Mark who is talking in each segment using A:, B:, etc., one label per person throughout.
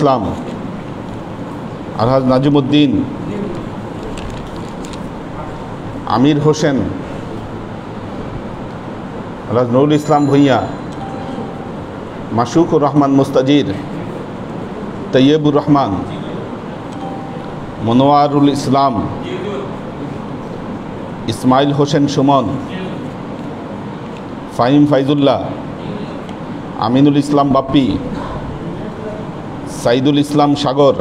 A: ইসলাম আলহাজ নাজিমুদ্দিন আমির হোসেন আলহাজ নুরুল ইসলাম ভূঁইয়া মাসুকুর রহমান মুস্তাজির তৈয়বুর রহমান মনোয়ারুল ইসলাম ইসমাইল হোসেন সুমন ফাহিম ফাইজুল্লাহ আমিনুল ইসলাম বাপ্পি সাইদুল ইসলাম সাগর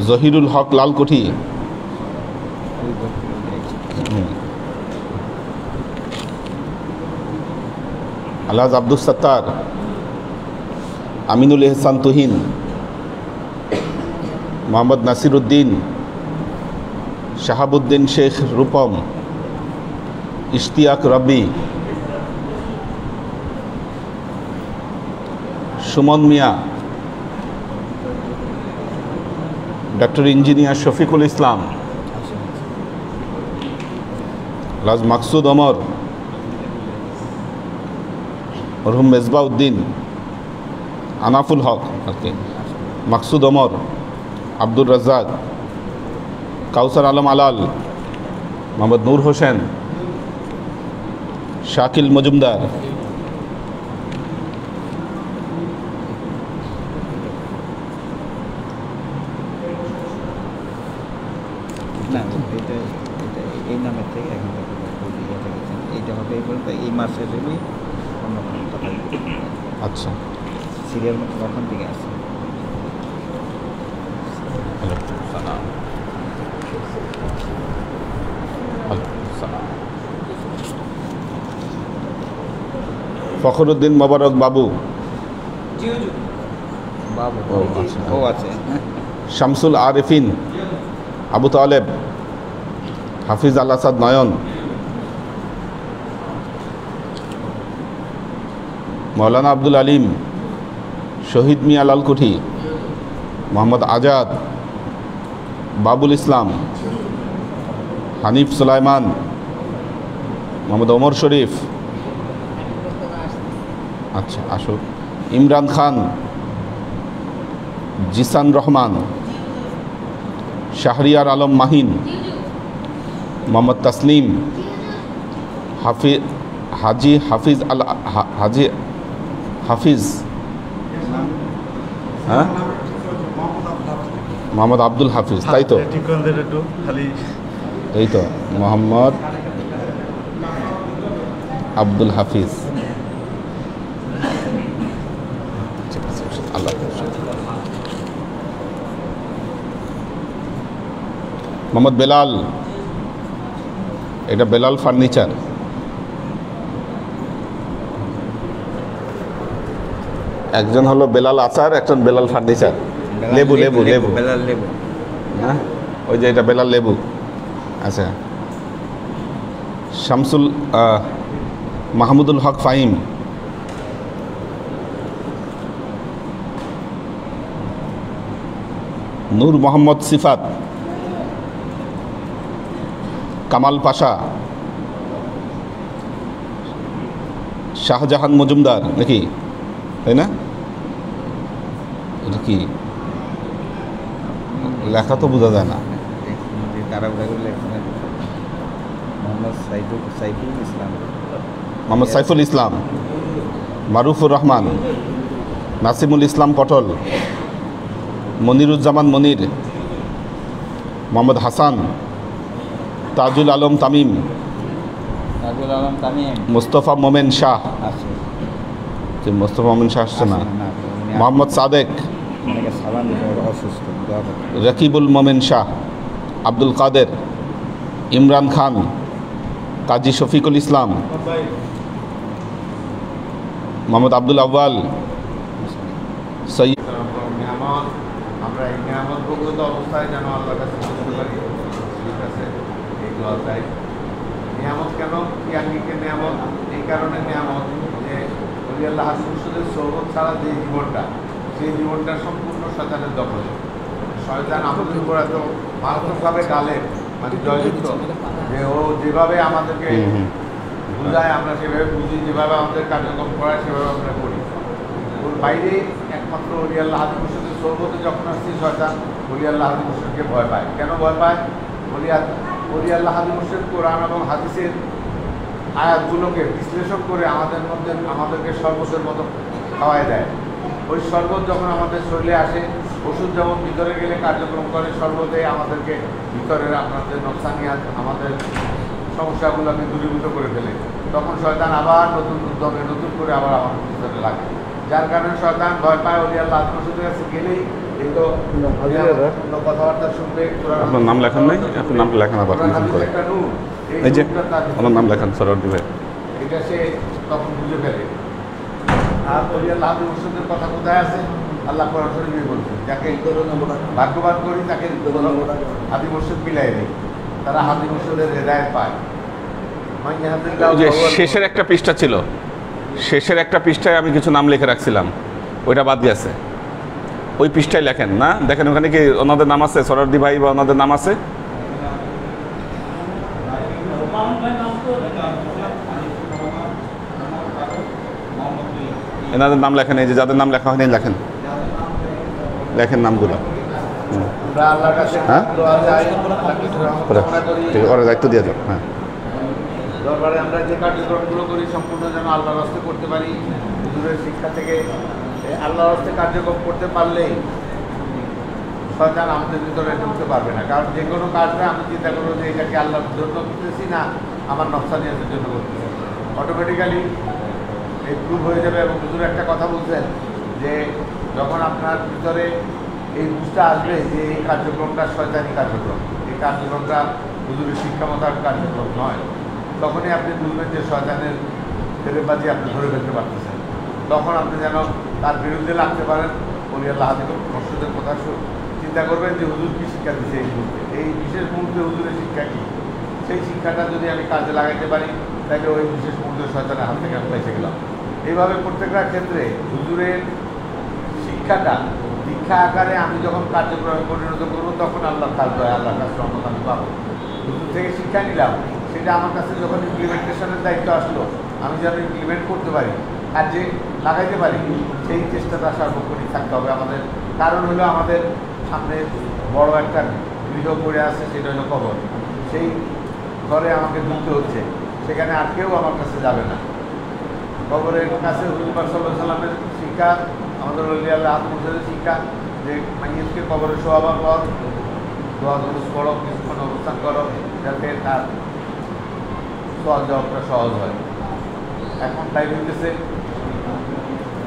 A: জহিরুল হক লালকুঠি আলহাজ আব্দুল সত্তার আমিনুল এহসান তুহিন মোহাম্মদ নাসিরুদ্দিন শাহাবুদ্দিন শেখ রূপম ইশতিয়াক রব্বি Suman Mia doctor engineer Shafiqul Islam আলহাজ মাকসুদ ওমর মরহুম মেজবাউদ্দিন আনাফুল হক মাকসুদ ওমর আব্দুর রাজ্জাক কাউসার আলম আলাল মোহাম্মদ নূর হোসেন শাকিল মজুমদার
B: এই নামের থেকে এখন এইটা হবে এই মাসে যদি অন্য কোনো কথা।
A: আচ্ছা
B: সিরিয়াল কখন থেকে আছে?
A: ফখরুদ্দিন মোবারক বাবু
B: বাবু ও আছে
A: শামসুল আরিফিন আবু তালেব হাফিজ আল আসাদ নয়ন মৌলানা আব্দুল আলিম শহীদ মিয়া লালকুঠি মোহাম্মদ আজাদ বাবুল ইসলাম হানিফ সুলাইমান মোহাম্মদ ওমর শরীফ আচ্ছা আসুক ইমরান খান জিসান রহমান শাহরিয়ার আলম মাহিন মোহাম্মদ তাসলিম হাজি হাফিজ আল হাজি হাফিজ হ্যাঁ মোহাম্মদ আব্দুল হাফিজ তাই তো এই তো মোহাম্মদ আব্দুল হাফিজ আল্লাহ মোহাম্মদ বেলাল এটা বেলাল ফার্নিচার একজন হলো বেলাল আচার একজন বেলাল ফার্নিচার লেবু লেবু লেবু
B: বেলাল লেবু
A: হ্যাঁ ওই যে এটা বেলাল লেবু আচ্ছা শামসুল মাহমুদুল হক ফাহিম নূর মোহাম্মদ সিফাত কামাল পাশা শাহজাহান মজুমদার নাকি তাই না এটা কি লেখা তো বোঝা যায় না মোহাম্মদ সাইফুল ইসলাম মারুফুর রহমান নাসিমুল ইসলাম পটল মনিরুজ্জামান মনির মোহাম্মদ হাসান তাজুল আলম তামিম মুস্তফা মোমেন শাহ মুস্তফা মোমেন শাহ আসছে না মোহাম্মদ সাদেক রকিবুল মোমেন শাহ আব্দুল কাদের ইমরান খান কাজী শফিকুল ইসলাম মোহাম্মদ আব্দুল আউয়াল সৈয়দ
C: আমরা এই নিয়ামত ভোগ্যত অবস্থায় যেন আল্লাহর কাছে বুঝতে পারি ঠিক আছে এই দোয়া চাই নিয়ামত কেন ইয়াঙ্গিকে নিয়ামত এই কারণে নিয়ামত যে ওলি আল্লাহ হাসুদের সৌবত ছাড়া যে জীবনটা সেই জীবনটা সম্পূর্ণ শয়তানের দখলে শয়তান আমাদের উপর এত মারাত্মকভাবে গালে মানে জয়যুক্ত যে ও যেভাবে আমাদেরকে বুঝায় আমরা সেভাবে বুঝি যেভাবে আমাদের কার্যক্রম করায় সেভাবে আমরা করি ওর বাইরে একটা একমাত্র ওলি আল্লাহ হাদি মুর্শিদের সোহবতে যখন আসছি শয়তান ওলি আল্লাহ হাদি মুর্শিদকে ভয় পায়। কেন ভয় পায়? ওলি আল্লাহ হাদি মুর্শিদ কোরআন এবং হাদিসের আয়াতগুলোকে বিশ্লেষণ করে আমাদেরকে শরবতের মতো খাওয়াই দেয়। ওই শরবত যখন আমাদের শরীরে আসে, ওষুধ যেমন ভিতরে গেলে কার্যক্রম করে, শরবতে আমাদেরকে ভিতরের আপনাদের নকশানিয়াত আমাদের সমস্যাগুলোকে দূরীভূত করে ফেলে। তখন শয়তান আবার নতুন উদ্যমে নতুন করে আবার আমাদের ভিতরে লাগে, যার কারণে শয়তান ভয় পায় ওলি আল্লাহ মুর্শিদের কাছে গেলেই এই তো কথাবার্তা শুনবে।
A: আপনার নাম লেখান নাই? আপনার নামটা লেখান আবার করে।
C: একটা নূর,
A: এই যে আমার নাম লেখান সরোয়ার্দী ভাই।
C: এটা সে তখন বুঝে ফেলে। আর ওলি আল্লাহ মুর্শিদের কথা কোথায় আছে? আল্লাহ কোরআন শরীফে বলছেন, যাকে ভাগ্যবান করি তাকে হাদি মুর্শিদ মিলাই দেয়, তারা হাদি মুর্শিদের হেদায়েত পায়।
A: যে শেষের একটা পৃষ্ঠা ছিল, শেষের একটা পৃষ্ঠায় আমি কিছু নাম লিখে রাখছিলাম, ওইটা বাদ গেছে। ওই পৃষ্ঠায় লেখেন না, দেখেন ওখানে কি ওনাদের নাম আছে? সরোয়ার্দী ভাই বা ওনাদের নাম আছে? এনাদের নাম লেখেন, এই যে যাদের নাম লেখা হয়নি লেখেন, লেখেন নামগুলো। হ্যাঁ, ওরা দায়িত্ব দিয়ে যাও। হ্যাঁ,
C: দরবারে আমরা যে কার্যক্রমগুলো করি সম্পূর্ণ যেন আল্লাহর হস্তে করতে পারি। হুজুরের শিক্ষা থেকে আল্লাহর হস্তে কার্যক্রম করতে পারলেই শয়তান আমাদের ভিতরে ঢুকতে পারবে না। কারণ যে কোনো কাজটা আমি চিন্তা করবো যে এটাকে আল্লাহর জন্য করতেছি না আমার নকশানিয়াতের জন্য করতেছি, অটোমেটিক্যালি এই প্রুভ হয়ে যাবে। এবং হুজুর একটা কথা বলছেন যে যখন আপনার ভিতরে এই বুঝটা আসবে যে এই কার্যক্রমটা শয়তানি কার্যক্রম, এই কার্যক্রমটা হুজুরের শিক্ষামতার কার্যক্রম নয়, তখনই আপনি বুঝবেন যে শয়তানের ফেরেবাজি আপনি ধরে ফেলতে পারতেছেন। তখন আপনি যেন তার বিরুদ্ধে লাগতে পারেন। ওলি আল্লাহ হাদি মুর্শিদের কথা চিন্তা করবেন যে হুজুর কী শিক্ষা দিচ্ছে এই মুহূর্তে, এই বিশেষ মুহূর্তে হুজুরের শিক্ষা কী, সেই শিক্ষাটা যদি আমি কাজে লাগাইতে পারি তাহলে ওই বিশেষ মুহূর্তে শয়তানের হাত থেকে আমি বেঁচে গেলাম। এইভাবে প্রত্যেকটা ক্ষেত্রে হুজুরের শিক্ষাটা দীক্ষা আকারে আমি যখন কার্যক্রমে পরিণত করবো তখন আল্লাহ কাজ হয়, আল্লাহর কাছে রহমত আমি পাবো। হুজুর থেকে শিক্ষা নিলাম, সেটা আমার কাছে যখন ইমপ্লিমেন্টেশনের দায়িত্ব আসলো আমি যেন ইমপ্লিমেন্ট করতে পারি, কাজে লাগাইতে পারি, সেই চেষ্টাটা সার্বক্ষণিক থাকতে হবে আমাদের। কারণ হলো আমাদের সামনে বড় একটা গৃহ পড়ে আছে, সেটা হলো কবর। সেই ঘরে আমাকে ঢুকতে হচ্ছে, সেখানে আর কেউ আমার কাছে যাবে না। কবরের কাছে হুজুর পাক সাল্লাল্লাহু আলাইহি ওয়াসাল্লামের শিক্ষা, আমাদের ওলি আল্লাহ হাদি মুর্শিদের শিক্ষা যে মাইয়িতকে কবরে শোয়াবার পর দোয়া দুরূদ পড়ো, কিছুক্ষণ অবস্থান করো, যাতে তার সওয়াল জবাবটা সহজ হয়। এখন টাইম হইতেছে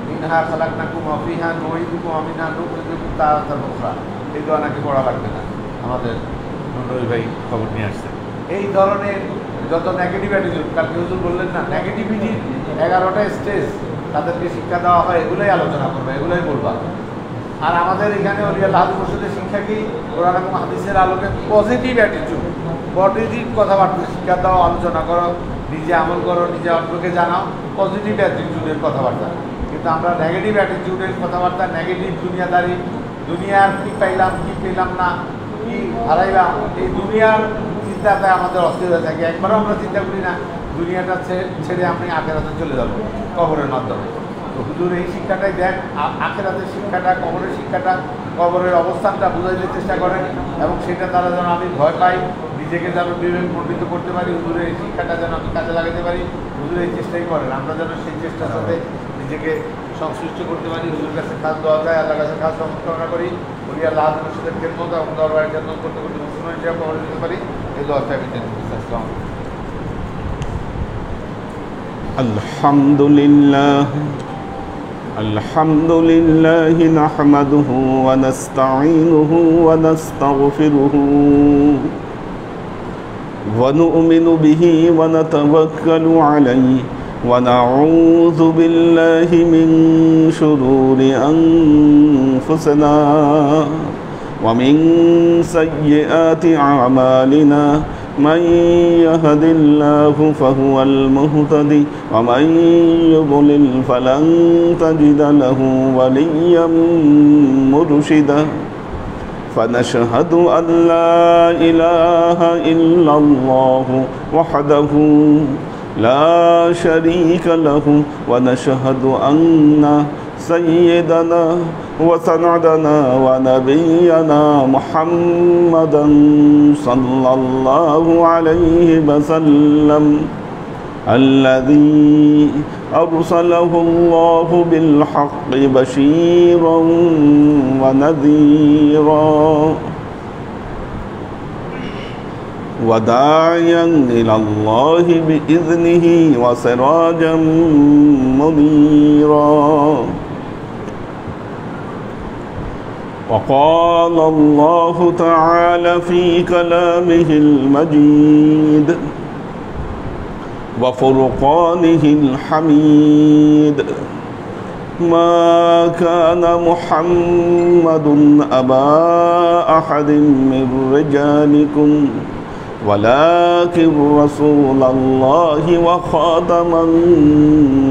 C: মিনহা খালাকনাকুম ওয়া ফিহা নুঈদুকুম ওয়া মিনহা নুখরিজুকুম তারাতান উখরা। এই দোয়া নাকি পড়া লাগবে না, আমাদের নন্ডই ভাই খবর নিয়ে আসছে। এই ধরনের যত নেগেটিভ অ্যাটিটিউড, কালকে হুজুর বললেন না নেগেটিভিটির 11টা স্টেজ তাদেরকে শিক্ষা দেওয়া হয়, এগুলোই আলোচনা করবে, এগুলোই বলবা। আর আমাদের এখানে ওলি আল্লাহ হাদি মুর্শিদের শিক্ষা কি? কোরআন এবং হাদিসের আলোকে পজিটিভ অ্যাটিটিউড, পজিটিভ কথাবার্তা শিক্ষা দাও, আলোচনা করো, নিজে আমল করো, নিজে অন্যকে জানাও, পজিটিভ অ্যাটিটিউডের কথাবার্তা। কিন্তু আমরা নেগেটিভ অ্যাটিটিউডের কথাবার্তা, নেগেটিভ দুনিয়াদারি, দুনিয়ার কী পাইলাম কী পেলাম না, কী হারাইলাম, এই দুনিয়ার চিন্তাতে আমাদের অস্থির হয়ে থাকে। একবারও আমরা চিন্তা করি না দুনিয়াটা ছেড়ে আপনি আখেরাতে চলে যাবো কবরের মাধ্যমে। তো হুজুর এই শিক্ষাটাই দেন, আখেরাতের শিক্ষাটা, কবরের শিক্ষাটা, কবরের অবস্থানটা বুঝাইতে চেষ্টা করেন, এবং সেটা দ্বারা যেন আমি ভয় পাই, নিজেকে যেন বিবেক মণ্ডিত করতে পারি, হুজুরের এই শিক্ষাটা যেন আমি কাজে লাগাতে পারি। হুজুর এই চেষ্টাই করেন, আমরা যেন সেই চেষ্টার সাথে নিজেকে সংশ্লিষ্ট করতে পারি। হুজুরের কাছে খাস দেওয়া যায়, আল্লাহর কাছে খাস কামনা করি, ওলি আল্লাহ হাদি মুর্শিদের খেদমত এবং দরবারের খেদমত করতে করতে মুসলমান হিসেবে কবর দিতে পারি। এই দোয়াটা আমি জানি।
A: আলহামদুলিল্লাহ আলহামদুলিল্লাহি নাহমাদুহু ওয়া নাস্তাঈনুহু ওয়া নাস্তাগফিরুহু ওয়া নু'মিনু বিহি ওয়া নাতাওয়াক্কালু আলাইহি ওয়া নাউযু বিল্লাহি মিন শুরুরি আনফুসিনা ওয়া মিন সাইয়্যাতি আ'মালিনা من يهد الله فهو المهتدي ومن يضلل فلن تجد له وليا مرشدا فنشهد أن لا إله إلا الله وحده لا شريك له ونشهد أن سيدنا وسندنا ونبينا محمدا صلى الله عليه وسلم الذي أرسله الله بالحق بشيرا ونذيرا وداعيا إلى الله بإذنه وسراجا منيرا وقال الله تعالى في كلامه المجيد وفرقانه الحميد ما كان محمد أبا أحد من رجالكم ولكن رسول الله وخاتم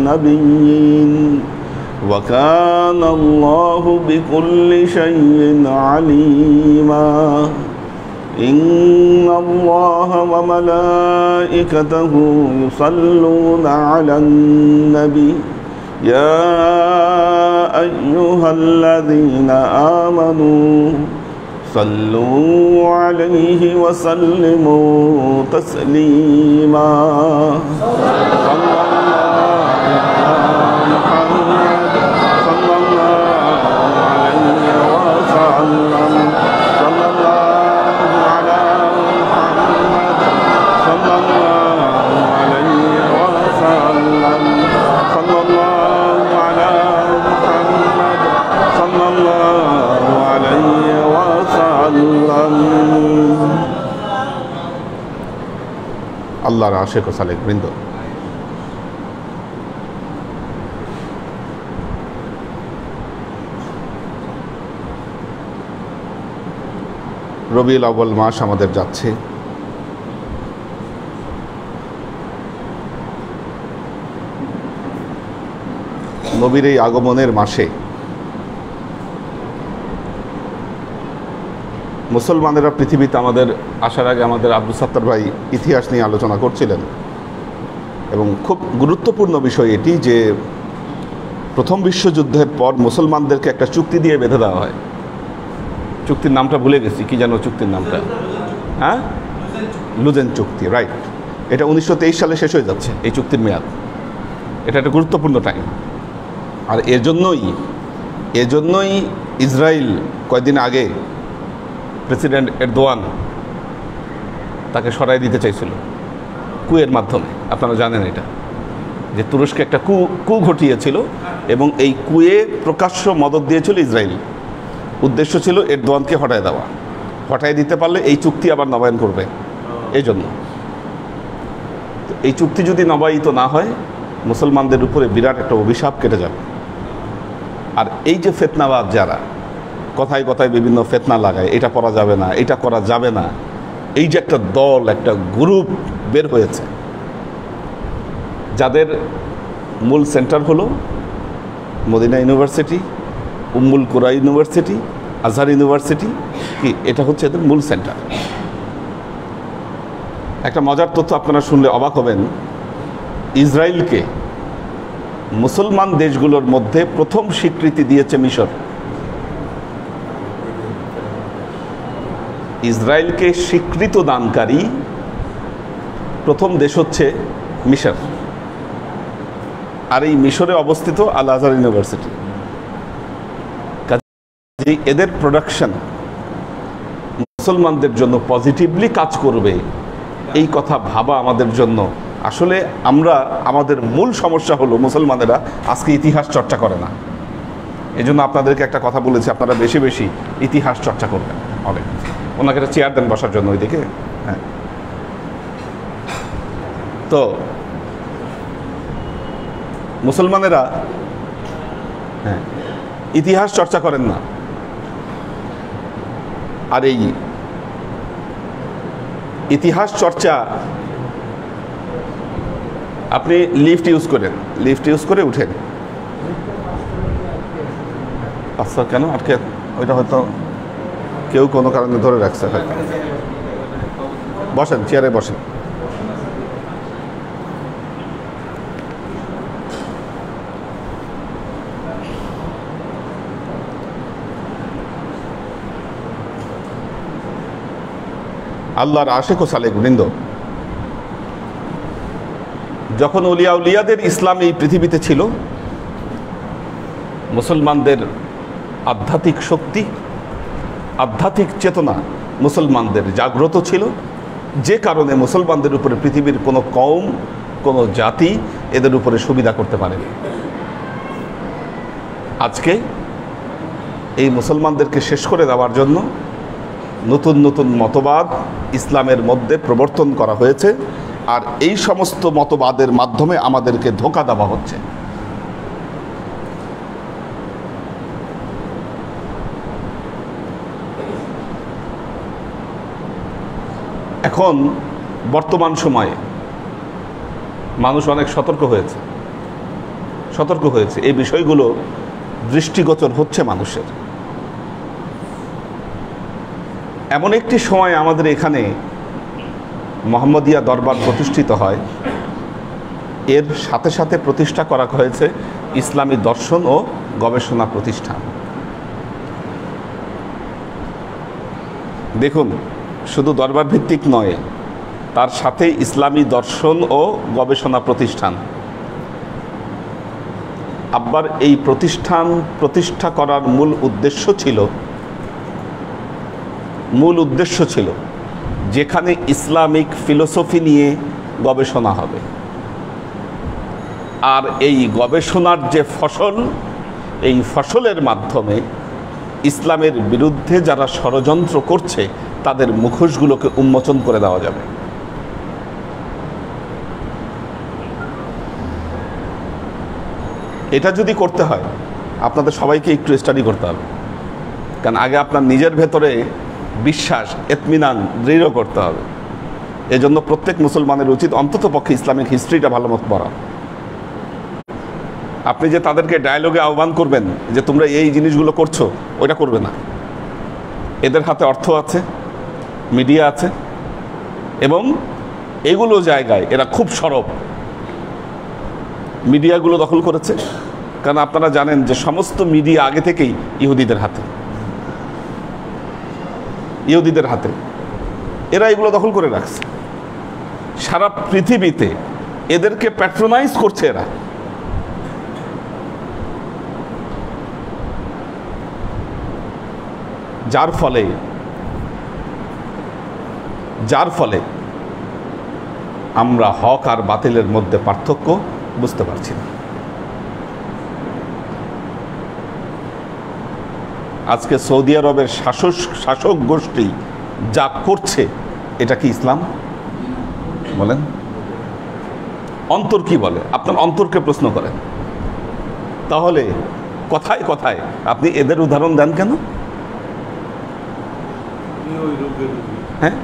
A: النبيين وكان الله بكل شيء عليما إن الله وملائكته يصلون على النبي يا أيها الذين آمنوا صلوا عليه وسلموا تسليما আল্লাহর আশিক ও সালেক বৃন্দ, রবিউল আউয়াল মাস আমাদের যাচ্ছে। নবীর এই আগমনের মাসে মুসলমানেরা পৃথিবীতে আমাদের আসার আগে আমাদের আব্দুল সাত্তার ভাই ইতিহাস নিয়ে আলোচনা করছিলেন এবং খুব গুরুত্বপূর্ণ বিষয় এটি যে প্রথম বিশ্বযুদ্ধের পর মুসলমানদেরকে একটা চুক্তি দিয়ে বেঁধে দেওয়া হয়। চুক্তির নামটা ভুলে গেছি, কি জানো চুক্তির নামটা? হ্যাঁ, লুজেন চুক্তি, রাইট। এটা 1923 সালে শেষ হয়ে যাচ্ছে এই চুক্তির মেয়াদ। এটা একটা গুরুত্বপূর্ণ টাইম। আর এজন্যই ইসরায়েল কয়েকদিন আগে প্রেসিডেন্ট এরদোয়ান তাকে সরাই দিতে চাইছিল কুয়ের মাধ্যমে। আপনারা জানেন এটা, যে তুরস্কে একটা কু ঘটিয়েছিল এবং এই কুয়ে প্রকাশ্য মদত দিয়েছিল ইসরায়েল। উদ্দেশ্য ছিল এরদোয়ানকে হটায় দেওয়া। হটায় দিতে পারলে এই চুক্তি আবার নবায়ন করবে। এই জন্য এই চুক্তি যদি নবায়িত না হয় মুসলমানদের উপরে বিরাট একটা অভিশাপ কেটে যাবে। আর এই যে ফিতনাবাদ, যারা কথায় কথায় বিভিন্ন ফিতনা লাগায়, এটা করা যাবে না, এটা করা যাবে না, এই যে একটা দল, একটা গ্রুপ বের হয়েছে, যাদের মূল সেন্টার হলো মদিনা ইউনিভার্সিটি, উম্মুল কুরা ইউনিভার্সিটি, আজহার ইউনিভার্সিটি, কি এটা হচ্ছে এদের মূল সেন্টার। একটা মজার তথ্য আপনারা শুনলে অবাক হবেন, ইসরায়েলকে মুসলমান দেশগুলোর মধ্যে প্রথম স্বীকৃতি দিয়েছে মিশর। ইসরায়েলকে স্বীকৃত দানকারী প্রথম দেশ হচ্ছে মিশর। আর এই মিশরে অবস্থিত আল আজহার ইউনিভার্সিটি। কাজেই এদের প্রোডাকশন মুসলমানদের জন্য পজিটিভলি কাজ করবে, এই কথা ভাবা আমাদের জন্য আসলে আমাদের মূল সমস্যা হলো মুসলমানেরা আজকে ইতিহাস চর্চা করে না। এই জন্য আপনাদেরকে একটা কথা বলেছি, আপনারা বেশি বেশি ইতিহাস চর্চা করবেন। অনেক ওনাকে একটা চেয়ার দেন বসার জন্য ওইদিকে। হ্যাঁ, তো মুসলমানেরা ইতিহাস চর্চা করেন না। আর এই ইতিহাস চর্চা আপনি লিফট ইউজ করে উঠেন। আচ্ছা, কেন আটকে? ওইটা হয়তো কেউ কোনো কারণে ধরে রাখছে। হয়তো বসেন, চেয়ারে বসেন। আল্লাহর আশিক ও সালেক বৃন্দ, যখন উলিয়া উলিয়াদের ইসলাম এই পৃথিবীতে ছিল, মুসলমানদের আধ্যাত্মিক শক্তি, আধ্যাত্মিক চেতনা মুসলমানদের জাগ্রত ছিল, যে কারণে মুসলমানদের উপরে পৃথিবীর কোনো কওম, কোনো জাতি এদের উপরে সুবিধা করতে পারেনি। আজকে এই মুসলমানদেরকে শেষ করে দেওয়ার জন্য নতুন নতুন মতবাদ ইসলামের মধ্যে প্রবর্তন করা হয়েছে, আর এই সমস্ত মতবাদের মাধ্যমে আমাদেরকে ধোঁকা দেওয়া হচ্ছে। এখন বর্তমান সময়ে মানুষ অনেক সতর্ক হয়েছে, এই বিষয়গুলো দৃষ্টিগোচর হচ্ছে মানুষের। এমন একটি সময় আমাদের এখানে মোহাম্মদিয়া দরবার প্রতিষ্ঠিত হয়, এর সাথে সাথে প্রতিষ্ঠা করা হয়েছে ইসলামী দর্শন ও গবেষণা প্রতিষ্ঠান। দেখুন, শুধু দরবার ভিত্তিক নয়, তার সাথে ইসলামী দর্শন ও গবেষণা প্রতিষ্ঠান। আবার এই প্রতিষ্ঠান প্রতিষ্ঠা করার মূল উদ্দেশ্য ছিল যেখানে ইসলামিক ফিলোসফি নিয়ে গবেষণা হবে, আর এই গবেষণার যে ফসল, এই ফসলের মাধ্যমে ইসলামের বিরুদ্ধে যারা ষড়যন্ত্র করছে তাদের মুখোশগুলোকে উন্মোচন করে দেওয়া যাবে। এটা যদি করতে হয়, আপনাদের সবাইকে একটু স্টাডি করতে হবে, কারণ আগে আপনার নিজের ভেতরে বিশ্বাস, ইতমিনান দৃঢ় করতে হবে। এজন্য প্রত্যেক মুসলমানের উচিত অন্তত পক্ষে ইসলামিক হিস্ট্রিটা ভালো মতো পড়া। আপনি যে তাদেরকে ডায়ালগে আহ্বান করবেন যে তোমরা এই জিনিসগুলো করছো, ওইটা করবে না। এদের হাতে অর্থ আছে, মিডিয়া আছে, এবং এগুলো জায়গায় এরা খুব সরব। মিডিয়াগুলো দখল করেছে, কারণ আপনারা জানেন যে সমস্ত মিডিয়া আগে থেকেই ইহুদিদের হাতে এরা এগুলো দখল করে রাখছে। সারা পৃথিবীতে এদেরকে প্যাট্রোনাইজ করছে এরা। যার ফলে আমরা হক আর বাতিলের মধ্যে পার্থক্য বুঝতে পারছি না। আজকে সৌদি আরবের শাসক গোষ্ঠী যা করছে, এটা কি ইসলাম? বলেন, অন্তর কি বলে? আপনার অন্তরকে প্রশ্ন করেন। তাহলে কথায় কথায় আপনি এদের উদাহরণ দেন কেন? হ্যাঁ,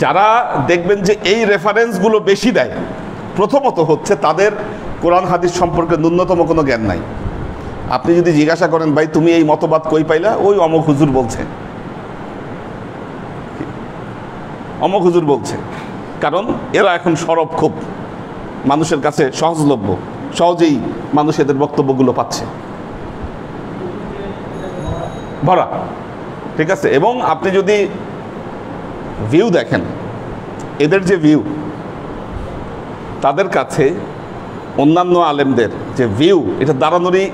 A: যারা দেখবেন যে এই রেফারেন্সগুলো বেশি দেয়, প্রথমত হচ্ছে তাদের কোরআন হাদিস সম্পর্কে ন্যূনতম কোনো জ্ঞান নাই। আপনি যদি জিজ্ঞাসা করেন, ভাই তুমি এই মতবাদ কই পাইলা? ওই অমক হুজুর বলছে, অমক হুজুর বলছে। কারণ এরা এখন সরব, খুব মানুষের কাছে সহজলভ্য, সহজেই মানুষ এদের বক্তব্যগুলো পাচ্ছে, ভরা। ঠিক আছে? এবং আপনি যদি ভিউ দেখেন, এদের যে ভিউ, তাদের কাছে অন্যান্য আলেমদের যে ভিউ, এটা দাঁড়ানোরই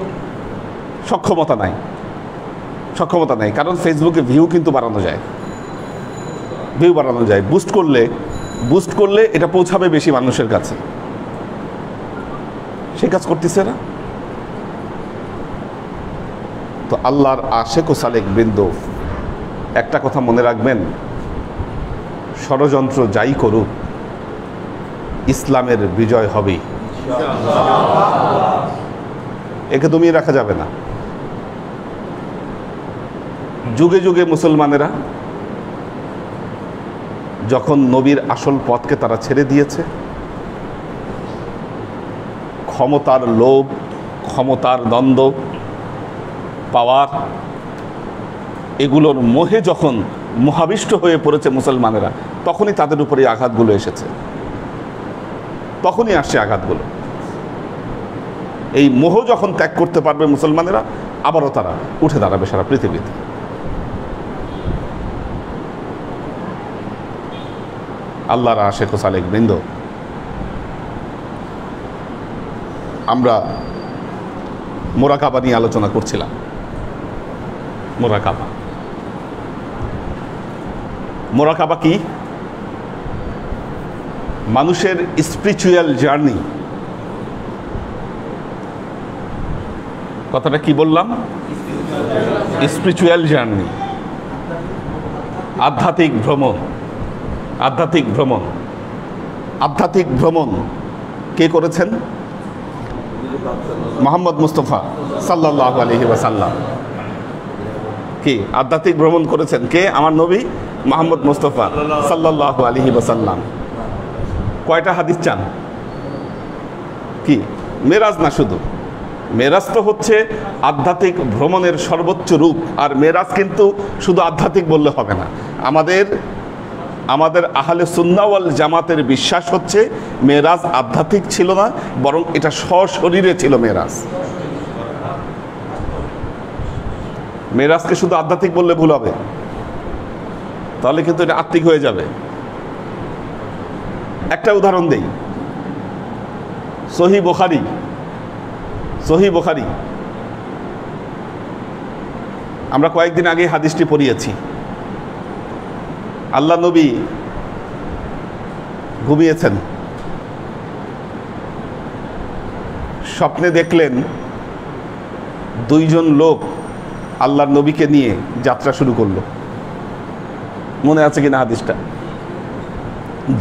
A: সক্ষমতা নাই। কারণ ফেসবুকে ভিউ কিন্তু বাড়ানো যায়, বুস্ট করলে এটা পৌঁছাবে বেশি মানুষের কাছে। সেই কাজ করতেছে না। তো আল্লাহর আশিক ও সালেক বৃন্দ, একটা কথা মনে রাখবেন, ষড়যন্ত্র যাই করুক, ইসলামের বিজয় হবেই। একে দমিয়ে রাখা যাবে না। যুগে যুগে মুসলমানেরা যখন নবীর আসল পথকে তারা ছেড়ে দিয়েছে, ক্ষমতার লোভ, ক্ষমতার দ্বন্দ্ব, পাওয়ার, এগুলোর মোহে যখন মোহাবিষ্ট হয়ে পড়েছে মুসলমানেরা, তখনই তাদের উপরে আঘাতগুলো এসেছে, তখনই আসছে আঘাতগুলো। এই মোহ যখন ত্যাগ করতে পারবে মুসলমানেরা, আবারও তারা উঠে দাঁড়াবে সারা পৃথিবীতে। আল্লাহর আশিক ও সালেক বৃন্দ, আমরা মোরাকাবা নিয়ে আলোচনা করছিলাম। মোরাকাবা, মোরাকাবা কি? মানুষের স্পিরিচুয়াল জার্নি। কথাটা কি বললাম? স্পিরিচুয়াল জার্নি, আধ্যাত্মিক ভ্রমণ। আধ্যাত্মিক ভ্রমণ, আধ্যাত্মিক ভ্রমণ কে করেছেন? মুহাম্মদ মুস্তাফা সাল্লাল্লাহু আলাইহি ওয়াসাল্লাম। কি আধ্যাত্মিক ভ্রমণ করেছেন কে? আমার নবী মুহাম্মদ মুস্তাফা সাল্লাল্লাহু আলাইহি ওয়াসাল্লাম। কয়টা হাদিস চান? কি মেরাজ না শুধু? মেরাজ তো হচ্ছে আধ্যাত্মিক ভ্রমণের সর্বোচ্চ রূপ। আর মেরাজ কিন্তু শুধু আধ্যাত্মিক বললে হবে না। আমাদের আহলে সুন্নাহ ওয়াল জামাতের বিশ্বাস হচ্ছে মেরাজ আধ্যাত্মিক ছিল না, বরং এটা সশরীরে ছিল মেরাজ। মেরাজকে শুধু আধ্যাত্মিক বললে ভুল হবে, তাহলে কিন্তু এটা আত্মিক হয়ে যাবে। একটা উদাহরণ দেই, সহিহ বুখারী। সহিহ বুখারী আমরা কয়েকদিন আগে হাদিসটি পড়িয়েছি। আল্লাহ নবী ঘুমিয়েছেন, স্বপ্নে দেখলেন দুইজন লোক আল্লাহর নবীকে নিয়ে যাত্রা শুরু করলো। মনে আছে কিনা হাদিসটা?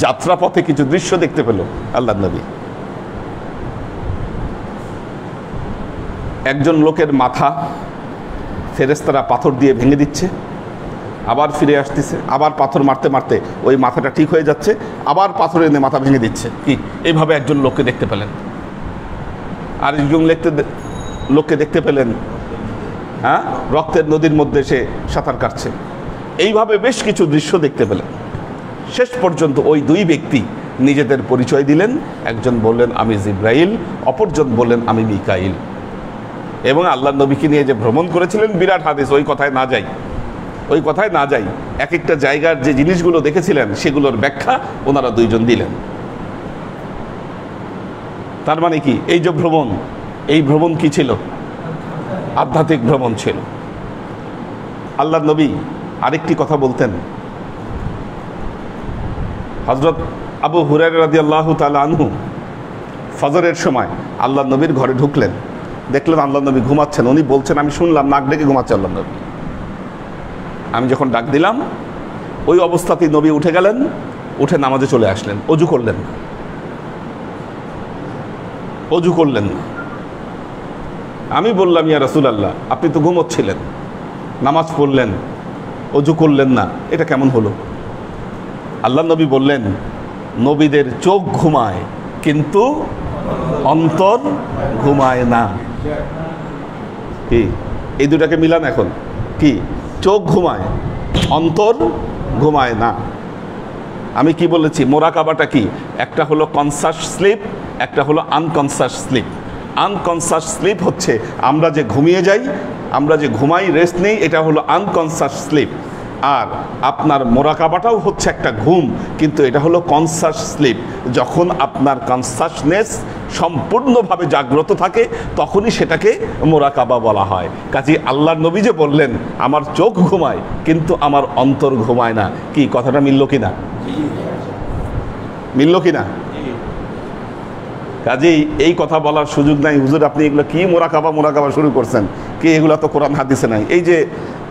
A: যাত্রা পথে কিছু দৃশ্য দেখতে পেল আল্লাহর নবী। একজন লোকের মাথা ফেরেশতারা পাথর দিয়ে ভেঙে দিচ্ছে, আবার ফিরে আসতেছে, আবার পাথর মারতে মারতে ওই মাথাটা ঠিক হয়ে যাচ্ছে, আবার পাথর এনে মাথা ভেঙে দিচ্ছে। কি এইভাবে একজন লোককে দেখতে পেলেন। আর একজন লোককে দেখতে পেলেন হ্যাঁ রক্তের নদীর মধ্যে সে সাঁতার কাটছে। এইভাবে বেশ কিছু দৃশ্য দেখতে পেলেন। শেষ পর্যন্ত ওই দুই ব্যক্তি নিজেদের পরিচয় দিলেন। একজন বললেন আমি জিব্রাইল, অপরজন বললেন আমি মিকাইল। এবং আল্লাহ নবীকে নিয়ে যে ভ্রমণ করেছিলেন বিরাট হাদিস, ওই কথায় না যাই, ওই কথায় না যাই। এক একটা জায়গার যে জিনিসগুলো দেখেছিলেন সেগুলোর ব্যাখ্যা ওনারা দুইজন দিলেন। তার মানে কি এই যে ভ্রমণ, এই ভ্রমণ কি ছিল? আধ্যাত্মিক ভ্রমণ ছিল। আল্লাহ নবী আরেকটি কথা বলতেন। হযরত আবু হুরায়রা রাদিয়াল্লাহু তাআলা আনহু ফজরের সময় আল্লাহ নবীর ঘরে ঢুকলেন, দেখলেন আল্লাহ নবী ঘুমাচ্ছেন। উনি বলছেন আমি শুনলাম নাক ডেকে ঘুমাচ্ছে আল্লাহ নবী। আমি যখন ডাক দিলাম ওই অবস্থাতেই নবী উঠে গেলেন, উঠে নামাজে চলে আসলেন। অজু করলেন না, অজু করলেন না। আমি বললাম ইয়া রাসূলুল্লাহ আপনি তো ঘুমোচ্ছিলেন, নামাজ পড়লেন, অজু করলেন না, এটা কেমন হলো? আল্লাহ নবী বললেন নবীদের চোখ ঘুমায় কিন্তু অন্তর ঘুমায় না। কি এই দুটাকে মিলান এখন। কি চোখ ঘুমায়, অন্তর ঘুমায় না। আমি কি বলেছি? মোরাকাবাটা কি? একটা হলো কনসাস স্লিপ, একটা হলো আনকনসাস স্লিপ। আনকনসাস স্লিপ হচ্ছে আমরা যে ঘুমিয়ে যাই, আমরা যে ঘুমাই, রেস্ট নেই, এটা হলো আনকনসাস স্লিপ। আর আপনার মোরাকাবাটাও হচ্ছে একটা ঘুম, কিন্তু এটা হলো কনসাস স্লিপ। যখন আপনার কনসাসনেস সম্পূর্ণভাবে জাগ্রত থাকে তখনই সেটাকে মোরাকাবা বলা হয়। কাজী আল্লাহর নবী যে বললেন আমার চোখ ঘুমায় কিন্তু আমার অন্তর ঘুমায় না, কি কথাটা মিলল কিনা? মিলল কিনা? কাজেই এই কথা বলার সুযোগ নাই হুজুর আপনি এগুলো কি মোরাকাবা মোরাকাবা শুরু করছেন, কি এগুলো তো কোরআন হাদিসে নাই। এই যে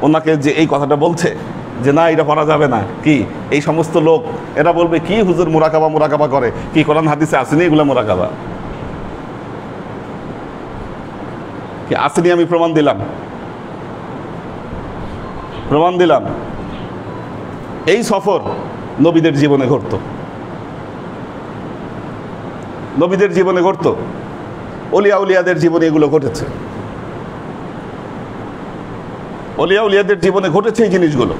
A: ওনাকে যে এই কথাটা বলছে যে না এটা করা যাবে না, কি এই সমস্ত লোক এরা বলবে কি হুজুর মোরাকাবা মোরাকাবা করে, কি কোরআন হাদিসে আসেনি এগুলো মোরাকাবা? কি আসেনি? আমি প্রমাণ দিলাম, প্রমাণ দিলাম। এই সফর নবীদের জীবনে ঘটতো, নবীদের জীবনে ঘটতো, অলিয়া উলিয়াদের জীবনে এগুলো ঘটেছে, অলিয়া উলিয়াদের জীবনে ঘটেছে এই জিনিসগুলো।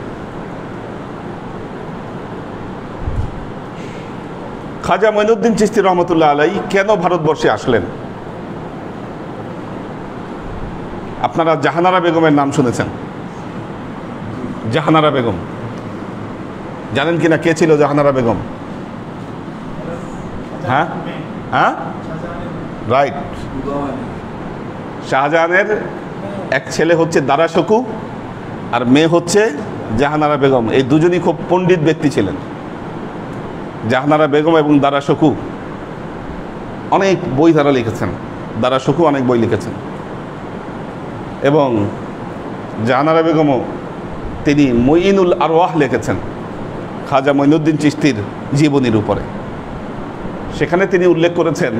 A: খাজা মঈনুদ্দিন চিশতি রহমতুল্লাহ আলাইহি কেন ভারতবর্ষে আসলেন? আপনারা জাহানারা বেগমের নাম শুনেছেন? জাহানারা বেগম জানেন কিনা কে ছিল জাহানারা বেগম? হ্যাঁ হ্যাঁ, রাইট। শাহজাহানের এক ছেলে হচ্ছে দারা শকু, আর মেয়ে হচ্ছে জাহানারা বেগম। এই দুজনই খুব পণ্ডিত ব্যক্তি ছিলেন। জাহানারা বেগম এবং দারা শকু অনেক বই তারা লিখেছেন। দারা শকু অনেক বই লিখেছেন, এবং জাহানারা বেগমও তিনি মঈনুল আরওয়াহ লিখেছেন খাজা মঈনুদ্দিন চিশতির জীবনীর উপরে। সেখানে তিনি উল্লেখ করেছেন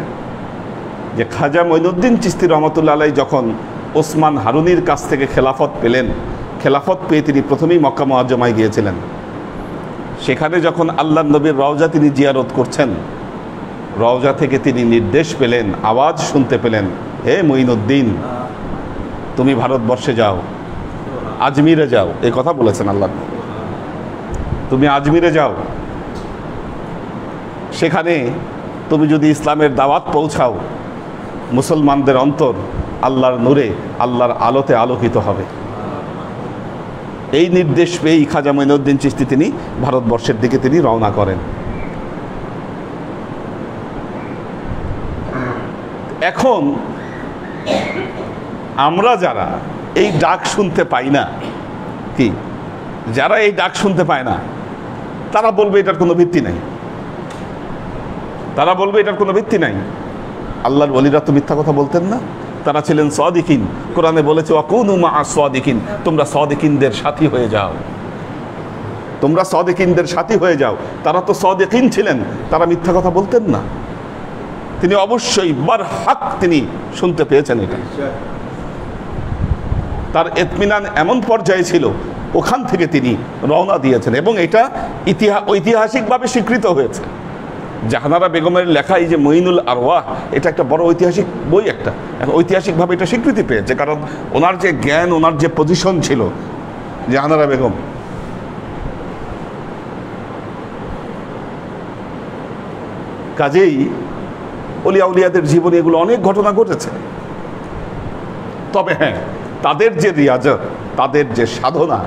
A: যে খাজা মঈনুদ্দিন চিশতি রহমতুল্লাহ আলাইহি যখন ওসমান হারুনির কাছ থেকে খেলাফত পেলেন, খেলাফত পেয়ে তিনি প্রথমেই মক্কা মুআজ্জমায় গিয়েছিলেন। সেখানে যখন আল্লাহর নবীর রওজা তিনি জিয়ারত করছেন, রওজা থেকে তিনি নির্দেশ পেলেন, আওয়াজ শুনতে পেলেন, হে মঈনুদ্দিন, তুমি ভারতবর্ষে যাও, আজমিরে যাও। এই কথা বলেছেন আল্লাহ, তুমি আজমিরে যাও, সেখানে তুমি যদি ইসলামের দাওয়াত পৌঁছাও, মুসলমানদের অন্তর আল্লাহর নূরে, আল্লাহর আলোতে আলোকিত হবে। এই নির্দেশ পেয়েই খাজা মঈনুদ্দিন চিশতি তিনি ভারতবর্ষের দিকে তিনি রওনা করেন। এখন আমরা যারা এই ডাক শুনতে পাই না, কি যারা এই ডাক শুনতে পায় না, তারা বলবে এটার কোনো ভিত্তি নাই, তারা বলবে এটার কোনো ভিত্তি নাই। আল্লাহর ওলিরা তো মিথ্যা কথা বলতেন না, তারা ছিলেন সাদিকিন। কোরআনে বলেছে ওয়াকুনু মা'আস সাদিকিন, তোমরা সাদিকিনদের সাথী হয়ে যাও, তোমরা সাদিকিনদের সাথী হয়ে যাও। তারা তো সাদিকিন ছিলেন, তারা মিথ্যা কথা বলতেন না। তিনি অবশ্যই বারহাক তিনি শুনতে পেয়েছেন। এটা তার ইতমিনান এমন পর্যায়ে ছিল, ওখান থেকে তিনি রওনা দিয়েছেন, এবং এটা ঐতিহাসিকভাবে স্বীকৃত হয়েছে। জাহানারা বেগমের লেখা এই যে মঈনুল আরওয়াহ, এটা একটা বড় ঐতিহাসিক বই, একটা ঐতিহাসিকভাবে এটা স্বীকৃতি পেয়েছে, কারণ ওনার যে জ্ঞান, ওনার যে পজিশন ছিল জাহানারা বেগম। কাজেই অলিয়া উলিয়াদের জীবনে এগুলো অনেক ঘটনা ঘটেছে। তবে হ্যাঁ, তাদের যে রিয়াজত, তাদের যে সাধনা,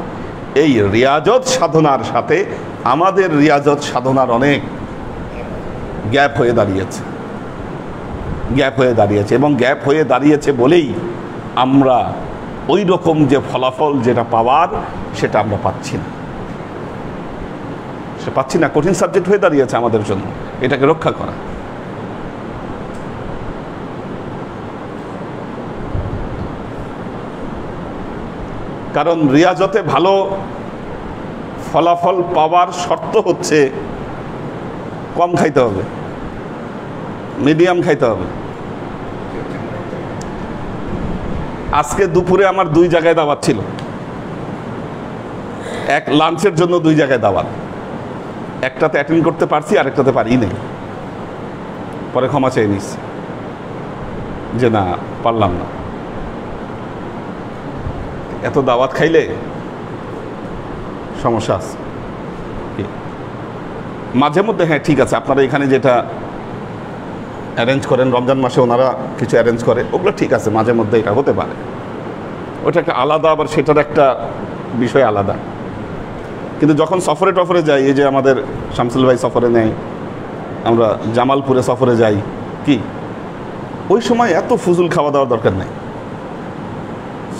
A: এই রিয়াজত সাধনার সাথে আমাদের রিয়াজত সাধনার অনেক গ্যাপ হয়ে দাঁড়িয়েছে, গ্যাপ হয়ে দাঁড়িয়েছে। এবং গ্যাপ হয়ে দাঁড়িয়েছে বলেই আমরা ওই রকম যে ফলাফল যেটা পাওয়ার, সেটা আমরা পাচ্ছি না, সে পাচ্ছি না। কঠিন সাবজেক্ট হয়ে দাঁড়িয়েছে আমাদের জন্য এটাকে রক্ষা করা। কারণ রিয়াজতে ভালো ফলাফল পাওয়ার শর্ত হচ্ছে কম খাইতে হবে, মিডিয়াম খাইতে হবে। আজকে দুপুরে আমার 2 জায়গায় দাওয়াত ছিল, এক লাঞ্চের জন্য 2 জায়গায় দাওয়াত। একটাতে অ্যাটেন্ড করতে পারছি, আরেকটাতে পারি নাই। পরে ক্ষমা চেয়ে নিচ্ছি যে না, পারলাম না। এত দাওয়াত খাইলে সমস্যা আছে। মাঝে মধ্যে হ্যাঁ ঠিক আছে, আপনারা এখানে যেটা অ্যারেঞ্জ করেন, রমজান মাসে ওনারা কিছু অ্যারেঞ্জ করে, ওগুলো ঠিক আছে, মাঝে মধ্যে এটা হতে পারে, ওটা একটা আলাদা, আবার সেটার একটা বিষয় আলাদা। কিন্তু যখন সফরে টফরে যাই, এই যে আমাদের শামসুল ভাই সফরে নেয়, আমরা জামালপুরে সফরে যাই, কি ওই সময় এত ফুজুল খাওয়া দাওয়ার দরকার নেই।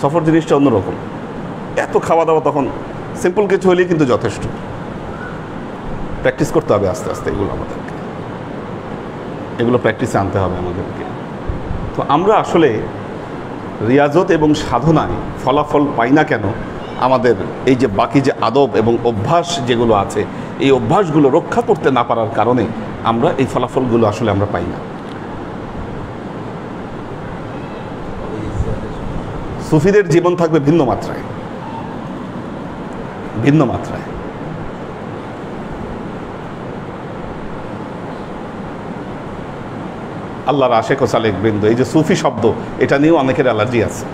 A: সফর জিনিসটা অন্যরকম, এত খাওয়া দাওয়া তখন সিম্পল কিছু হলেই কিন্তু যথেষ্ট। প্র্যাকটিস করতে হবে আস্তে আস্তে, এগুলো আমাদেরকে, এগুলো প্র্যাকটিসে আনতে হবে আমাদেরকে। তো আমরা আসলে রিয়াজত এবং সাধনায় ফলাফল পাই না কেন? আমাদের এই যে বাকি যে আদব এবং অভ্যাস যেগুলো আছে, এই অভ্যাসগুলো রক্ষা করতে না পারার কারণে আমরা এই ফলাফলগুলো আসলে আমরা পাই না। সুফিদের জীবন থাকবে ভিন্ন মাত্রায়, ভিন্ন মাত্রায়। আল্লাহর আশেক ও সালেক বৃন্দ, এই যে সুফি শব্দ, এটা নিয়েও অনেকের অ্যালার্জি আছে।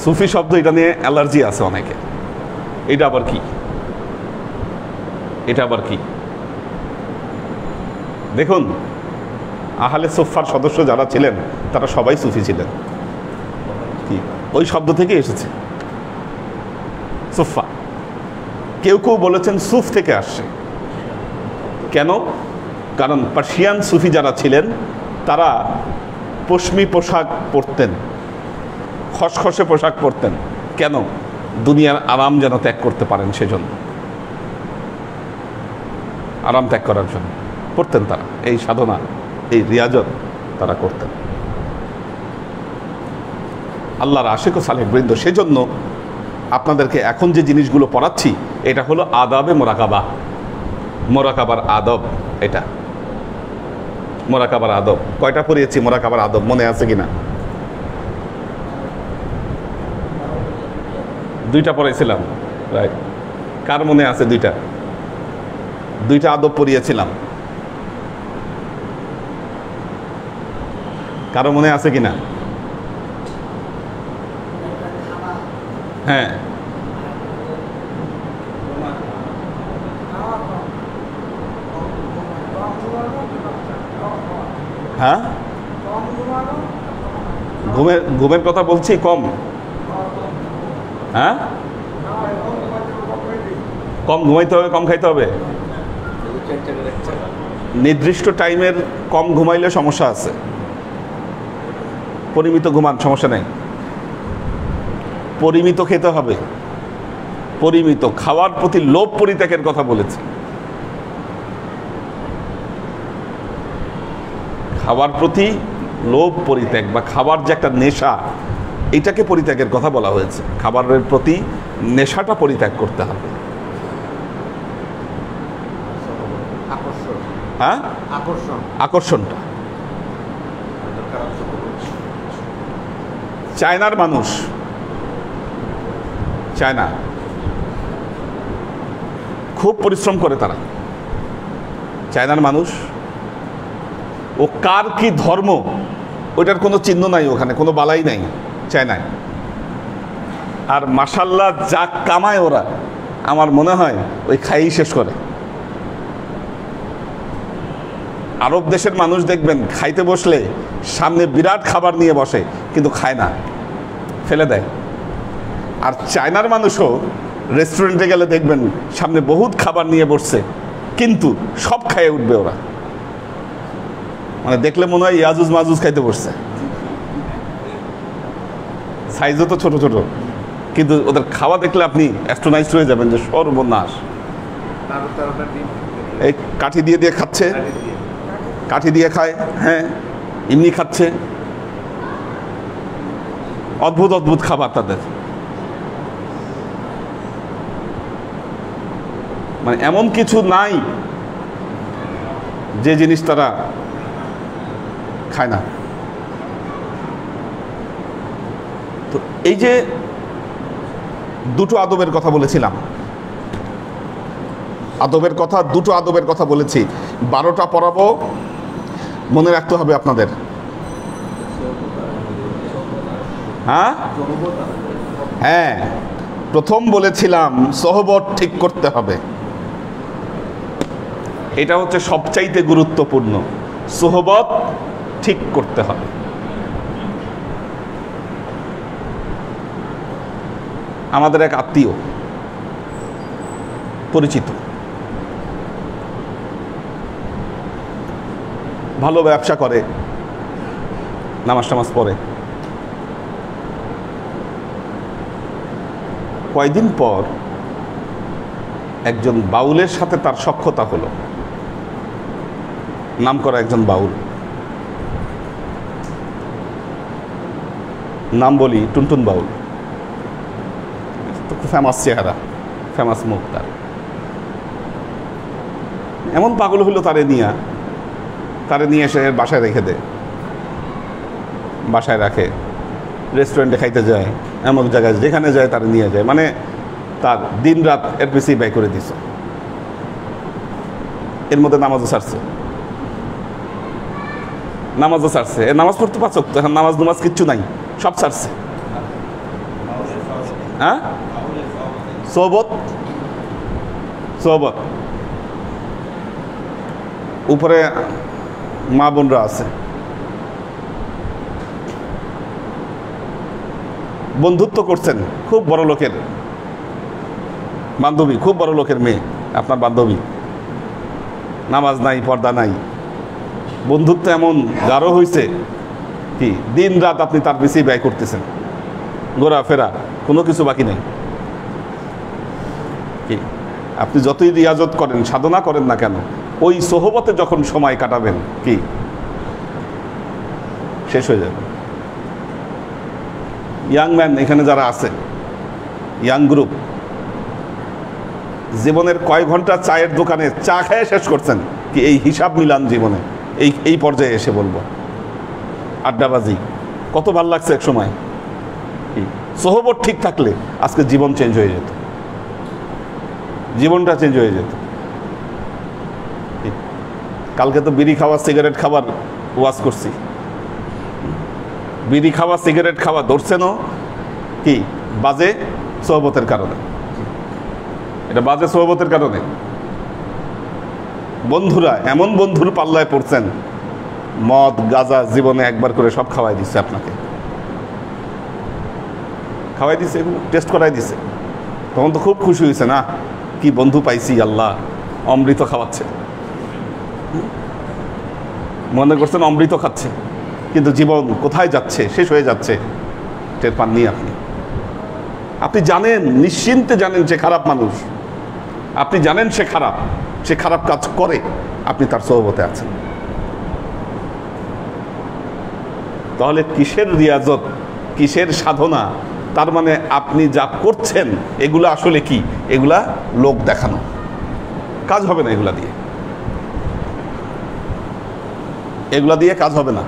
A: সুফি শব্দ, এটা নিয়ে অ্যালার্জি আছে অনেকে। এটা আবার কি? এটা আবার কি? দেখুন, আহলে সুফার সদস্য যারা ছিলেন তারা সবাই সুফি ছিলেন। কি ওই শব্দ থেকে এসেছে সুফা। কেউ কেউ বলেছেন সুফ থেকে আসছে, কেন? কারণ পার্সিয়ান সুফি যারা ছিলেন তারা পশমি পোশাক পরতেন, খসখসে পোশাক পরতেন। কেন? দুনিয়ার আরাম যেন ত্যাগ করতে পারেন, সেজন্য, আরাম ত্যাগ করার জন্য পড়তেন তারা। এই সাধনা, এই রিয়াজত তারা করতেন। আল্লাহর আশিক ও সালেহ বৃন্দ, সেজন্য আপনাদেরকে এখন যে জিনিসগুলো পড়াচ্ছি এটা হলো আদাবে মোরাকাবা, মোরাকাবার আদব। এটা মোরাকাবার আদব। কয়টা পড়িয়েছি মোরাকাবার আদব, মনে আছে কিনা? 2টা পড়াইছিলাম, রাইট। কার মনে আছে? 2টা আদব পড়িয়েছিলাম, কারো মনে আছে কিনা? হ্যাঁ, হ্যাঁ, ঘুমের কথা বলছি, কম। হ্যাঁ, কম ঘুমাইতে হবে, কম খাইতে হবে। নির্দিষ্ট টাইমের কম ঘুমাইলে সমস্যা আছে, পরিমিত ঘুমান, সমস্যা নেই। পরিমিত খেতে হবে, পরিমিত। খাওয়ার প্রতি লোভ পরিত্যাগের কথা বলেছি। খাওয়ার প্রতি লোভ পরিত্যাগ বা খাবার যে একটা নেশা, এটাকে পরিত্যাগের কথা বলা হয়েছে। খাবারের প্রতি নেশাটা পরিত্যাগ করতে হবে। হ্যাঁ, আকর্ষণটা। চায়নার মানুষ, চায়না খুব পরিশ্রম করে তারা। চায়নার মানুষ, ও কার কি ধর্ম ওইটার কোনো চিহ্ন নাই ওখানে, কোনো বালাই নাই চায়নায়। আর মাশাল্লাহ যা কামায় ওরা, আমার মনে হয় ওই খাইই শেষ করে। আরব দেশের মানুষ দেখবেন খাইতে বসলে সামনে বিরাট খাবার নিয়ে বসে, কিন্তু খায় না, ফেলে দেয়। আর চায়নার মানুষও রেস্টুরেন্টে গেলে দেখবেন সামনে বহুত খাবার নিয়ে বসছে, কিন্তু সব খাইয়ে উঠবে ওরা। মানে দেখলে মনে হয় ইয়াজুজ মাজুজ খাইতে বসছে। সাইজও তো ছোট ছোট, কিন্তু ওদের খাওয়া দেখলে আপনি অ্যাস্ট্রোনাইজড হয়ে যাবেন যে সর্বনাশ। এই কাঠি দিয়ে দিয়ে খাচ্ছে, কাঠি দিয়ে খায়, হ্যাঁ, এমনি খাচ্ছে। অদ্ভুত অদ্ভুত খাবার তাদের। মানে এমন কিছু নাই যে জিনিস তারা খায় না। তো এই যে দুটো আদবের কথা বলেছিলাম, আদবের কথা, দুটো আদবের কথা বলেছি। 12টা পড়াবো, মনে রাখতে হবে আপনাদের। হ্যাঁ, হ্যাঁ, প্রথম বলেছিলাম সোহবত ঠিক করতে হবে। এটা হচ্ছে সবচাইতে গুরুত্বপূর্ণ। সোহবত ঠিক করতে হবে। আমাদের এক আত্মীয় পরিচিত, ভালো ব্যবসা করে, নামাজ টামাজ পড়ে। কয়েকদিন পর একজন বাউলের সাথে তার সখ্যতা হলো, নাম করা একজন বাউল। নাম বলি টুনটুন বাউল, তো খুব ফেমাস চেহারা, ফেমাস মুখ তার। এমন পাগল হইল তারে নিয়ে এসে বাসায় রেখে দেয়, বাসায় রাখে, রেস্টুরেন্টে খাইতে যায়, এমন জায়গায় যেখানে যায় তারা নিয়ে যায়। মানে তার দিন রাত এর পিছিয়ে ব্যয় করে দিছে। এর মধ্যে নামাজও ছাড়ছে, নামাজও ছাড়ছে। নামাজ পড়তে পারছ তো, এখন নামাজ নামাজ কিচ্ছু নাই, সব ছাড়ছে। হ্যাঁ, সোহবত, সোহবত। উপরে মা বোনরা আছে, বন্ধুত্ব করছেন খুব বড় লোকের বান্ধবী, খুব বড় লোকের মেয়ে, আপনার বান্ধবী, নামাজ নাই, পর্দা নাই, বন্ধুত্ব এমন গাঢ় হয়েছে কি দিন রাত আপনি তার পিছিয়ে ব্যয় করতেছেন, ঘোরাফেরা কোনো কিছু বাকি নেই। কি আপনি যতই রিয়াজত করেন, সাধনা করেন না কেন, ওই সোহবতে যখন সময় কাটাবেন কি শেষ হয়ে যাবে। ইয়াং ম্যান এখানে যারা আছে, ইয়াং গ্রুপ, জীবনের কয় ঘন্টা চায়ের দোকানে চা খেয়ে শেষ করছেন কি এই হিসাব মিলান জীবনে এই পর্যায়ে এসে বলবো। আড্ডাবাজি কত ভাল লাগছে এক সময়, কি সোহবত ঠিক থাকলে আজকে জীবন চেঞ্জ হয়ে যেত, জীবনটা চেঞ্জ হয়ে যেত। কালকে তো বিড়ি খাওয়া সিগারেট খাবার ওয়াজ করছি, বিড়ি খাওয়া সিগারেট খাওয়া ধরছেনও কি বাজে সোহবতের কারণে, এটা বাজে সোহবতের কারণে। বন্ধুরা এমন বন্ধুর পাল্লায় পড়ছেন, মদ গাঁজা জীবনে একবার করে সব খাওয়াই দিচ্ছে, আপনাকে খাওয়াই দিচ্ছে, এগুলো টেস্ট করাই দিচ্ছে। তখন তো খুব খুশি হয়েছে, না কি বন্ধু পাইছি, আল্লাহ অমৃত খাওয়াচ্ছে, মনে করছেন অমৃত খাচ্ছে, কিন্তু জীবন কোথায় যাচ্ছে, শেষ হয়ে যাচ্ছে, টের পাননি আপনি। আপনি জানেন, নিশ্চিন্তে জানেন সে খারাপ মানুষ, আপনি জানেন সে খারাপ কাজ করে, আপনি তার সোহবতে আছেন। তাহলে কিসের রিয়াজত, কিসের সাধনা? তার মানে আপনি যা করছেন এগুলা আসলে কি? এগুলা লোক দেখানো, কাজ হবে না এগুলা দিয়ে, এগুলা দিয়ে কাজ হবে না।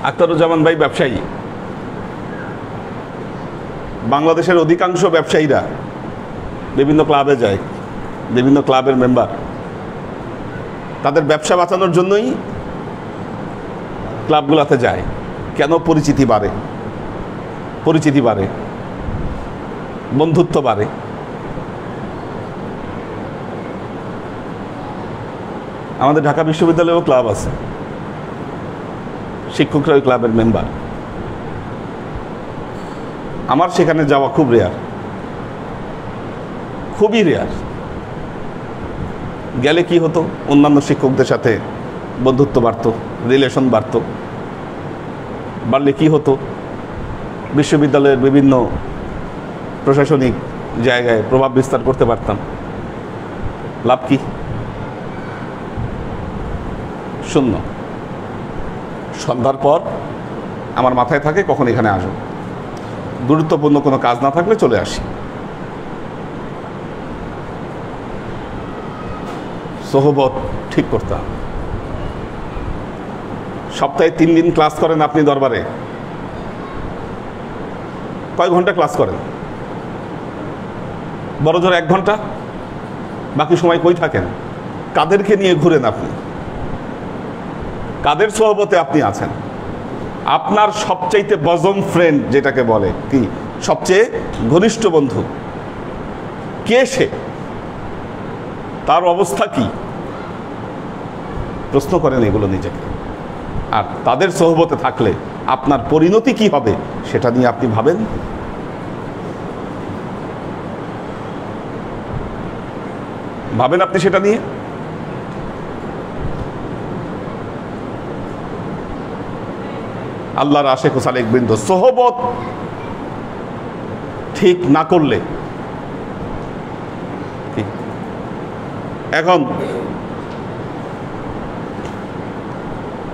A: আখতারুজ্জামান ভাই ব্যবসায়ী, বাংলাদেশের অধিকাংশ ব্যবসায়ীরা বিভিন্ন ক্লাবে যায়, বিভিন্ন ক্লাবের মেম্বার, তাদের ব্যবসা বাঁচানোর জন্যই ক্লাবগুলোতে যায়। কেন? পরিচিতি বাড়ে, বন্ধুত্ব বাড়ে। আমাদের ঢাকা বিশ্ববিদ্যালয়েও ক্লাব আছে, শিক্ষকরা ওই ক্লাবের মেম্বার। আমার সেখানে যাওয়া খুব রেয়ার, খুবই রেয়ার। গেলে কি হতো, অন্যান্য শিক্ষকদের সাথে বন্ধুত্ব বাড়ত, রিলেশন বাড়ত। বাড়লে কি হতো, বিশ্ববিদ্যালয়ের বিভিন্ন প্রশাসনিক জায়গায় প্রভাব বিস্তার করতে পারতাম। লাভ কি? শূন্য। সন্ধ্যার পর আমার মাথায় থাকে কখন এখানে আসবো, গুরুত্বপূর্ণ কোনো কাজ না থাকলে চলে আসি। সোহবত ঠিক করতে হবে। সপ্তাহে 3 দিন ক্লাস করেন আপনি দরবারে, কয় ঘন্টা ক্লাস করেন? বড় জোর 1 ঘন্টা। বাকি সময় কই থাকেন? কাদেরকে নিয়ে ঘুরেন আপনি? কাদের সোহবতে আপনি আছেন? আপনার সবচাইতে বজম ফ্রেন্ড যেটাকে বলে, কি সবচেয়ে ঘনিষ্ঠ বন্ধু কে? সে, তার অবস্থা কি? প্রশ্ন করেন এগুলো নিজেকে। আর তাদের সোহবতে থাকলে আপনার পরিণতি কি হবে সেটা নিয়ে আপনি ভাবেন। আপনি সেটা নিয়ে। আল্লাহর আশেক ও সালেক বৃন্দ, সোহবত ঠিক না করলে, এখন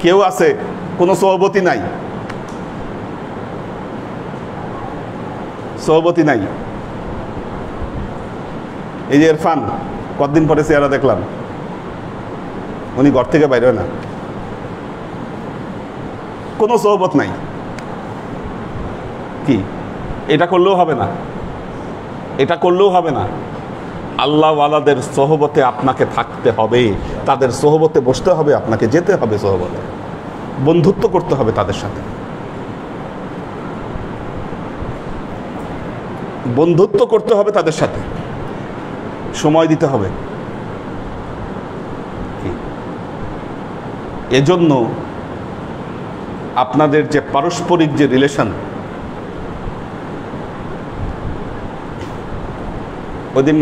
A: কেউ আছে কোনো সোহবতই নাই, এই যে ইরফান, কতদিন পরে চেহারা দেখলাম, উনি ঘর থেকে বাইরে না, কোনো সোহবত নাই। কি এটা করলেও হবে না, আল্লাহওয়ালাদের সোহবতে আপনাকে থাকতে হবে, তাদের সোহবতে বসতে হবে, আপনাকে যেতে হবে, সোহবতে বন্ধুত্ব করতে হবে, তাদের সাথে বন্ধুত্ব করতে হবে, তাদের সাথে সময় দিতে হবে। এজন্য আপনাদের যে পারস্পরিক যে রিলেশন, ওই দিন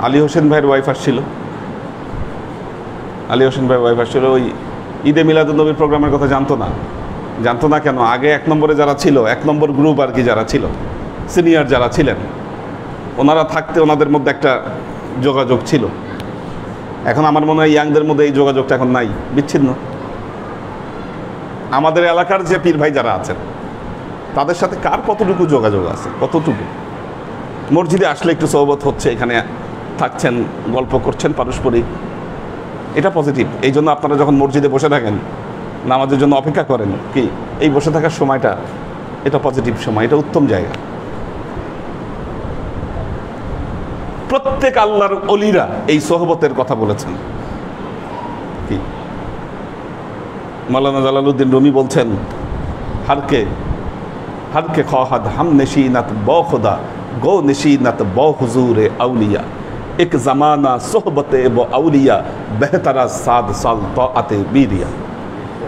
A: আলী হোসেন ভাইয়ের ওয়াইফ আসছিল, আলী হোসেন ভাইয়ের ওয়াইফ আসছিল। ওই ঈদে মিলাদুন্নবীর প্রোগ্রামের কথা জানতো না কেন? আগে 1 নম্বরে যারা ছিল, 1 নম্বর গ্রুপ আর কি, যারা ছিল সিনিয়র যারা ছিলেন, ওনারা থাকতে ওনাদের মধ্যে একটা যোগাযোগ ছিল। এখন আমার মনে হয় ইয়াংদের মধ্যে এই যোগাযোগটা এখন নাই, বিচ্ছিন্ন। আমাদের এলাকার যে পীর ভাই যারা আছেন তাদের সাথে কার কতটুকু যোগাযোগ আছে, কতটুকু? মসজিদে আসলে একটু সোহবত হচ্ছে, এখানে থাকছেন, গল্প করছেন পারস্পরিক, এটা পজিটিভ। এই জন্য আপনারা যখন মসজিদে বসে থাকেন, নামাজের জন্য অপেক্ষা করেন, কি এই বসে থাকার সময়টা, এটা পজিটিভ সময়, এটা উত্তম জায়গা। প্রত্যেক আল্লাহর অলিরা এই সোহবতের কথা বলেছেন। কি মাওলানা জালালউদ্দিন রুমি বলছেন, হারকে খাদ হাম নশীনাত ব খুদা গো নশীনাত ব হুজুরে আউলিয়া এক জামানা সোহবতে ব আউলিয়া বেহতারা সাদ সাল তাআতে বিরিয়া।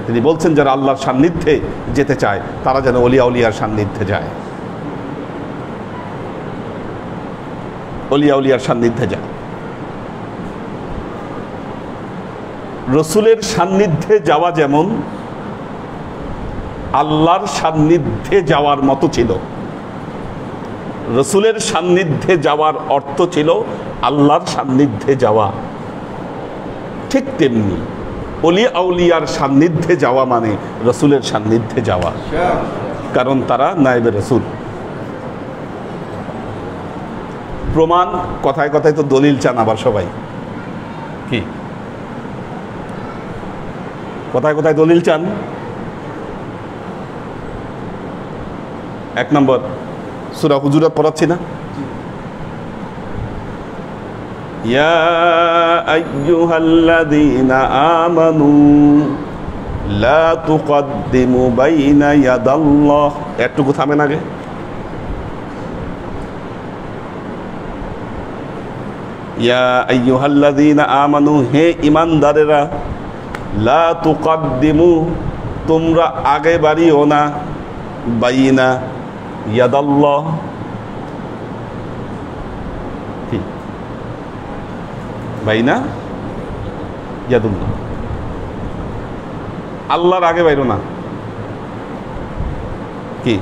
A: তিনি বলছেন যারা আল্লাহর সান্নিধ্যে যেতে চায় তারা যেন অলিয়া উলিয়ার সান্নিধ্যে যায়, অলিয়া উলিয়ার সান্নিধ্যে যায়। রসুলের সান্নিধ্যে যাওয়া যেমন আল্লাহর সান্নিধ্যে যাওয়ার মতো ছিল, রসুলের সান্নিধ্যে যাওয়ার অর্থ ছিল আল্লাহর সান্নিধ্যে যাওয়া। ঠিক তেমনি অলিয়া আউলিয়ার সান্নিধ্যে যাওয়া মানে রসুলের সান্নিধ্যে যাওয়া, কারণ তারা নায়েবে রসুল। প্রমাণ কথায় কথায় তো দলিল চান আবার সবাই, কি কথায় কথায় দলিল চান। 1 নম্বর সূরা হুজুরাত পড়াচ্ছি না? ইয়া আইয়ুহাল্লাযীনা আমানু লা তুকদ্দিমু বাইনা ইয়াদাল্লাহ, এতটুকু থামেন আগে। ইয়া আইয়ুহাল্লাযীনা আমানু, হে ঈমানদারেরা, লা তুকদ্দিমু, তোমরা আগে বাড়িও না, বাইনা ইয়াদাল্লাহ, কি বাইনা ইয়াদুল্লাহ, আল্লাহর আগে বাইরো না। কি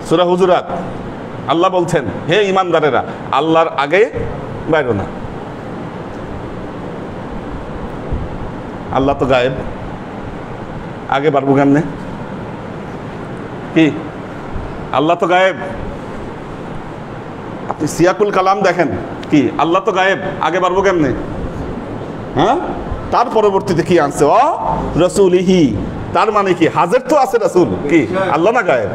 A: সূরা হুজুরাত আল্লাহ বলছেন, হে ঈমানদারেরা, আল্লাহর আগে বাইরো না। আল্লাহ তো গায়েব, আগে পারবো কেমনে? কি আল্লাহ তো গায়েব, আপনি সিয়াকুল কালাম দেখেন, কি আল্লাহ তো গায়েব, আগে পারবো কেমনে? হ্যাঁ, তার পরবর্তীতে কি আনছে? ও রাসূলিহি, তার মানে কি হাজির তো আছে রাসূল, কি আল্লাহ না গায়েব?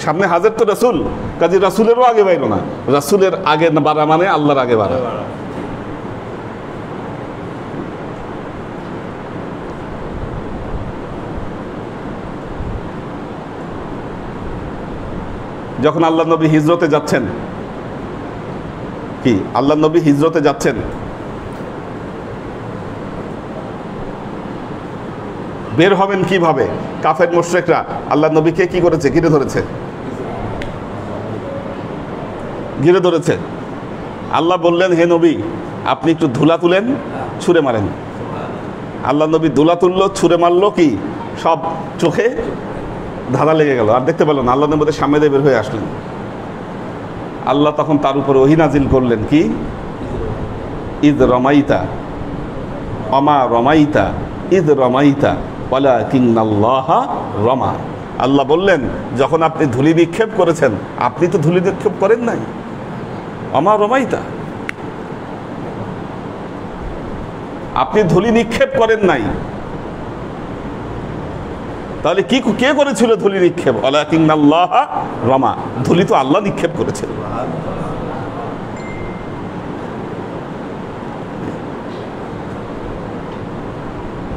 A: সামনে হাজির তো রাসূল, কাজে রাসূলেরও আগে বাইরো না। রাসূলের আগে বাড়া মানে আল্লাহর আগে বাড়া। যখন আল্লাহ নবী হিজরতে যাচ্ছেন, কি আল্লাহ নবী হিজরতে যাচ্ছেন, বের হবেন কিভাবে? কাফের মুশরিকরা আল্লাহ নবীকে কি করেছে? ঘিরে ধরেছে, ঘিরে ধরেছে। আল্লাহ বললেন, হে নবী, আপনি একটু ধুলা তুলেন, ছুঁড়ে মারেন। আল্লাহ নবী ধুলা তুললো, ছুঁড়ে মারলো, কি সব চোখে ধাঁধা লেগে গেল, আর দেখতে পেল না। আল্লাহ নবী সামনে দিয়ে বের হয়ে আসলেন। আল্লাহ তখন তার উপর ওহী নাজিল করলেন, কি ইদ রমাইতা অমা রমাইতা ইদ রমাইতা ওয়ালাকিন্নাল্লাহা রমা। আল্লাহ বললেন, যখন আপনি ধুলি নিক্ষেপ করেছেন, আপনি তো ধুলি নিক্ষেপ করেন নাই, অমা রমাইতা, আপনি ধুলি নিক্ষেপ করেন নাই। তাহলে কি কে করেছিল ধুলি নিক্ষেপ? ওয়ালাকিন্নাল্লাহা রমা, ধুলি তো আল্লাহ নিক্ষেপ করেছিল।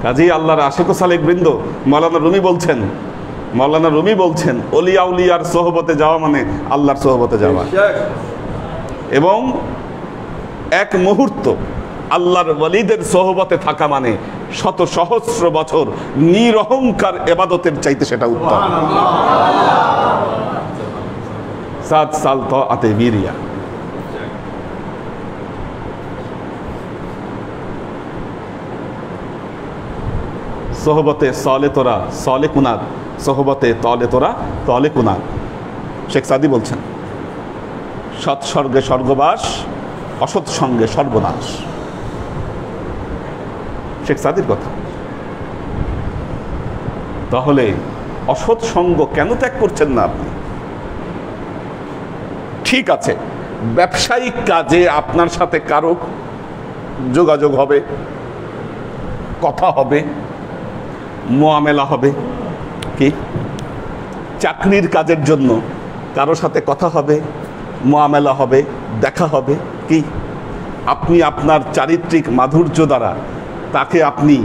A: কাজী আল্লাহর আশিক ও সালেক বৃন্দ, মাওলানা রুমি বলছেন অলিয়া উলিয়ার সোহবতে যাওয়া মানে আল্লাহর সোহবতে যাওয়া, এবং এক মুহূর্ত আল্লাহর ওয়ালিদের সোহবতে থাকা মানে শত সহস্র বছর নিরহংকার ইবাদতের চাইতে সেটা উত্তম। 7 সাল তাআতে বিরিয়া। সোহবতে সলে তোরা সলে কুনাদ, সোহবতে তলে তোরা তলে কুনাদ। শেখ সাদি বলছেন, সৎসর্গে স্বর্গবাস, অসৎ সঙ্গে সর্বনাশ। শেখ সাদির কথা। তাহলে অসৎ সঙ্গ কেন ত্যাগ করছেন না আপনি? ঠিক আছে, ব্যবসায়িক কাজে আপনার সাথে কারো যোগাযোগ হবে, কথা হবে, মোয়ামেলা হবে, কি চাকরির কাজের জন্য কারো সাথে কথা হবে, মোয়ামেলা হবে, দেখা হবে, কি আপনি আপনার চারিত্রিক মাধুর্য দ্বারা তাকে আপনি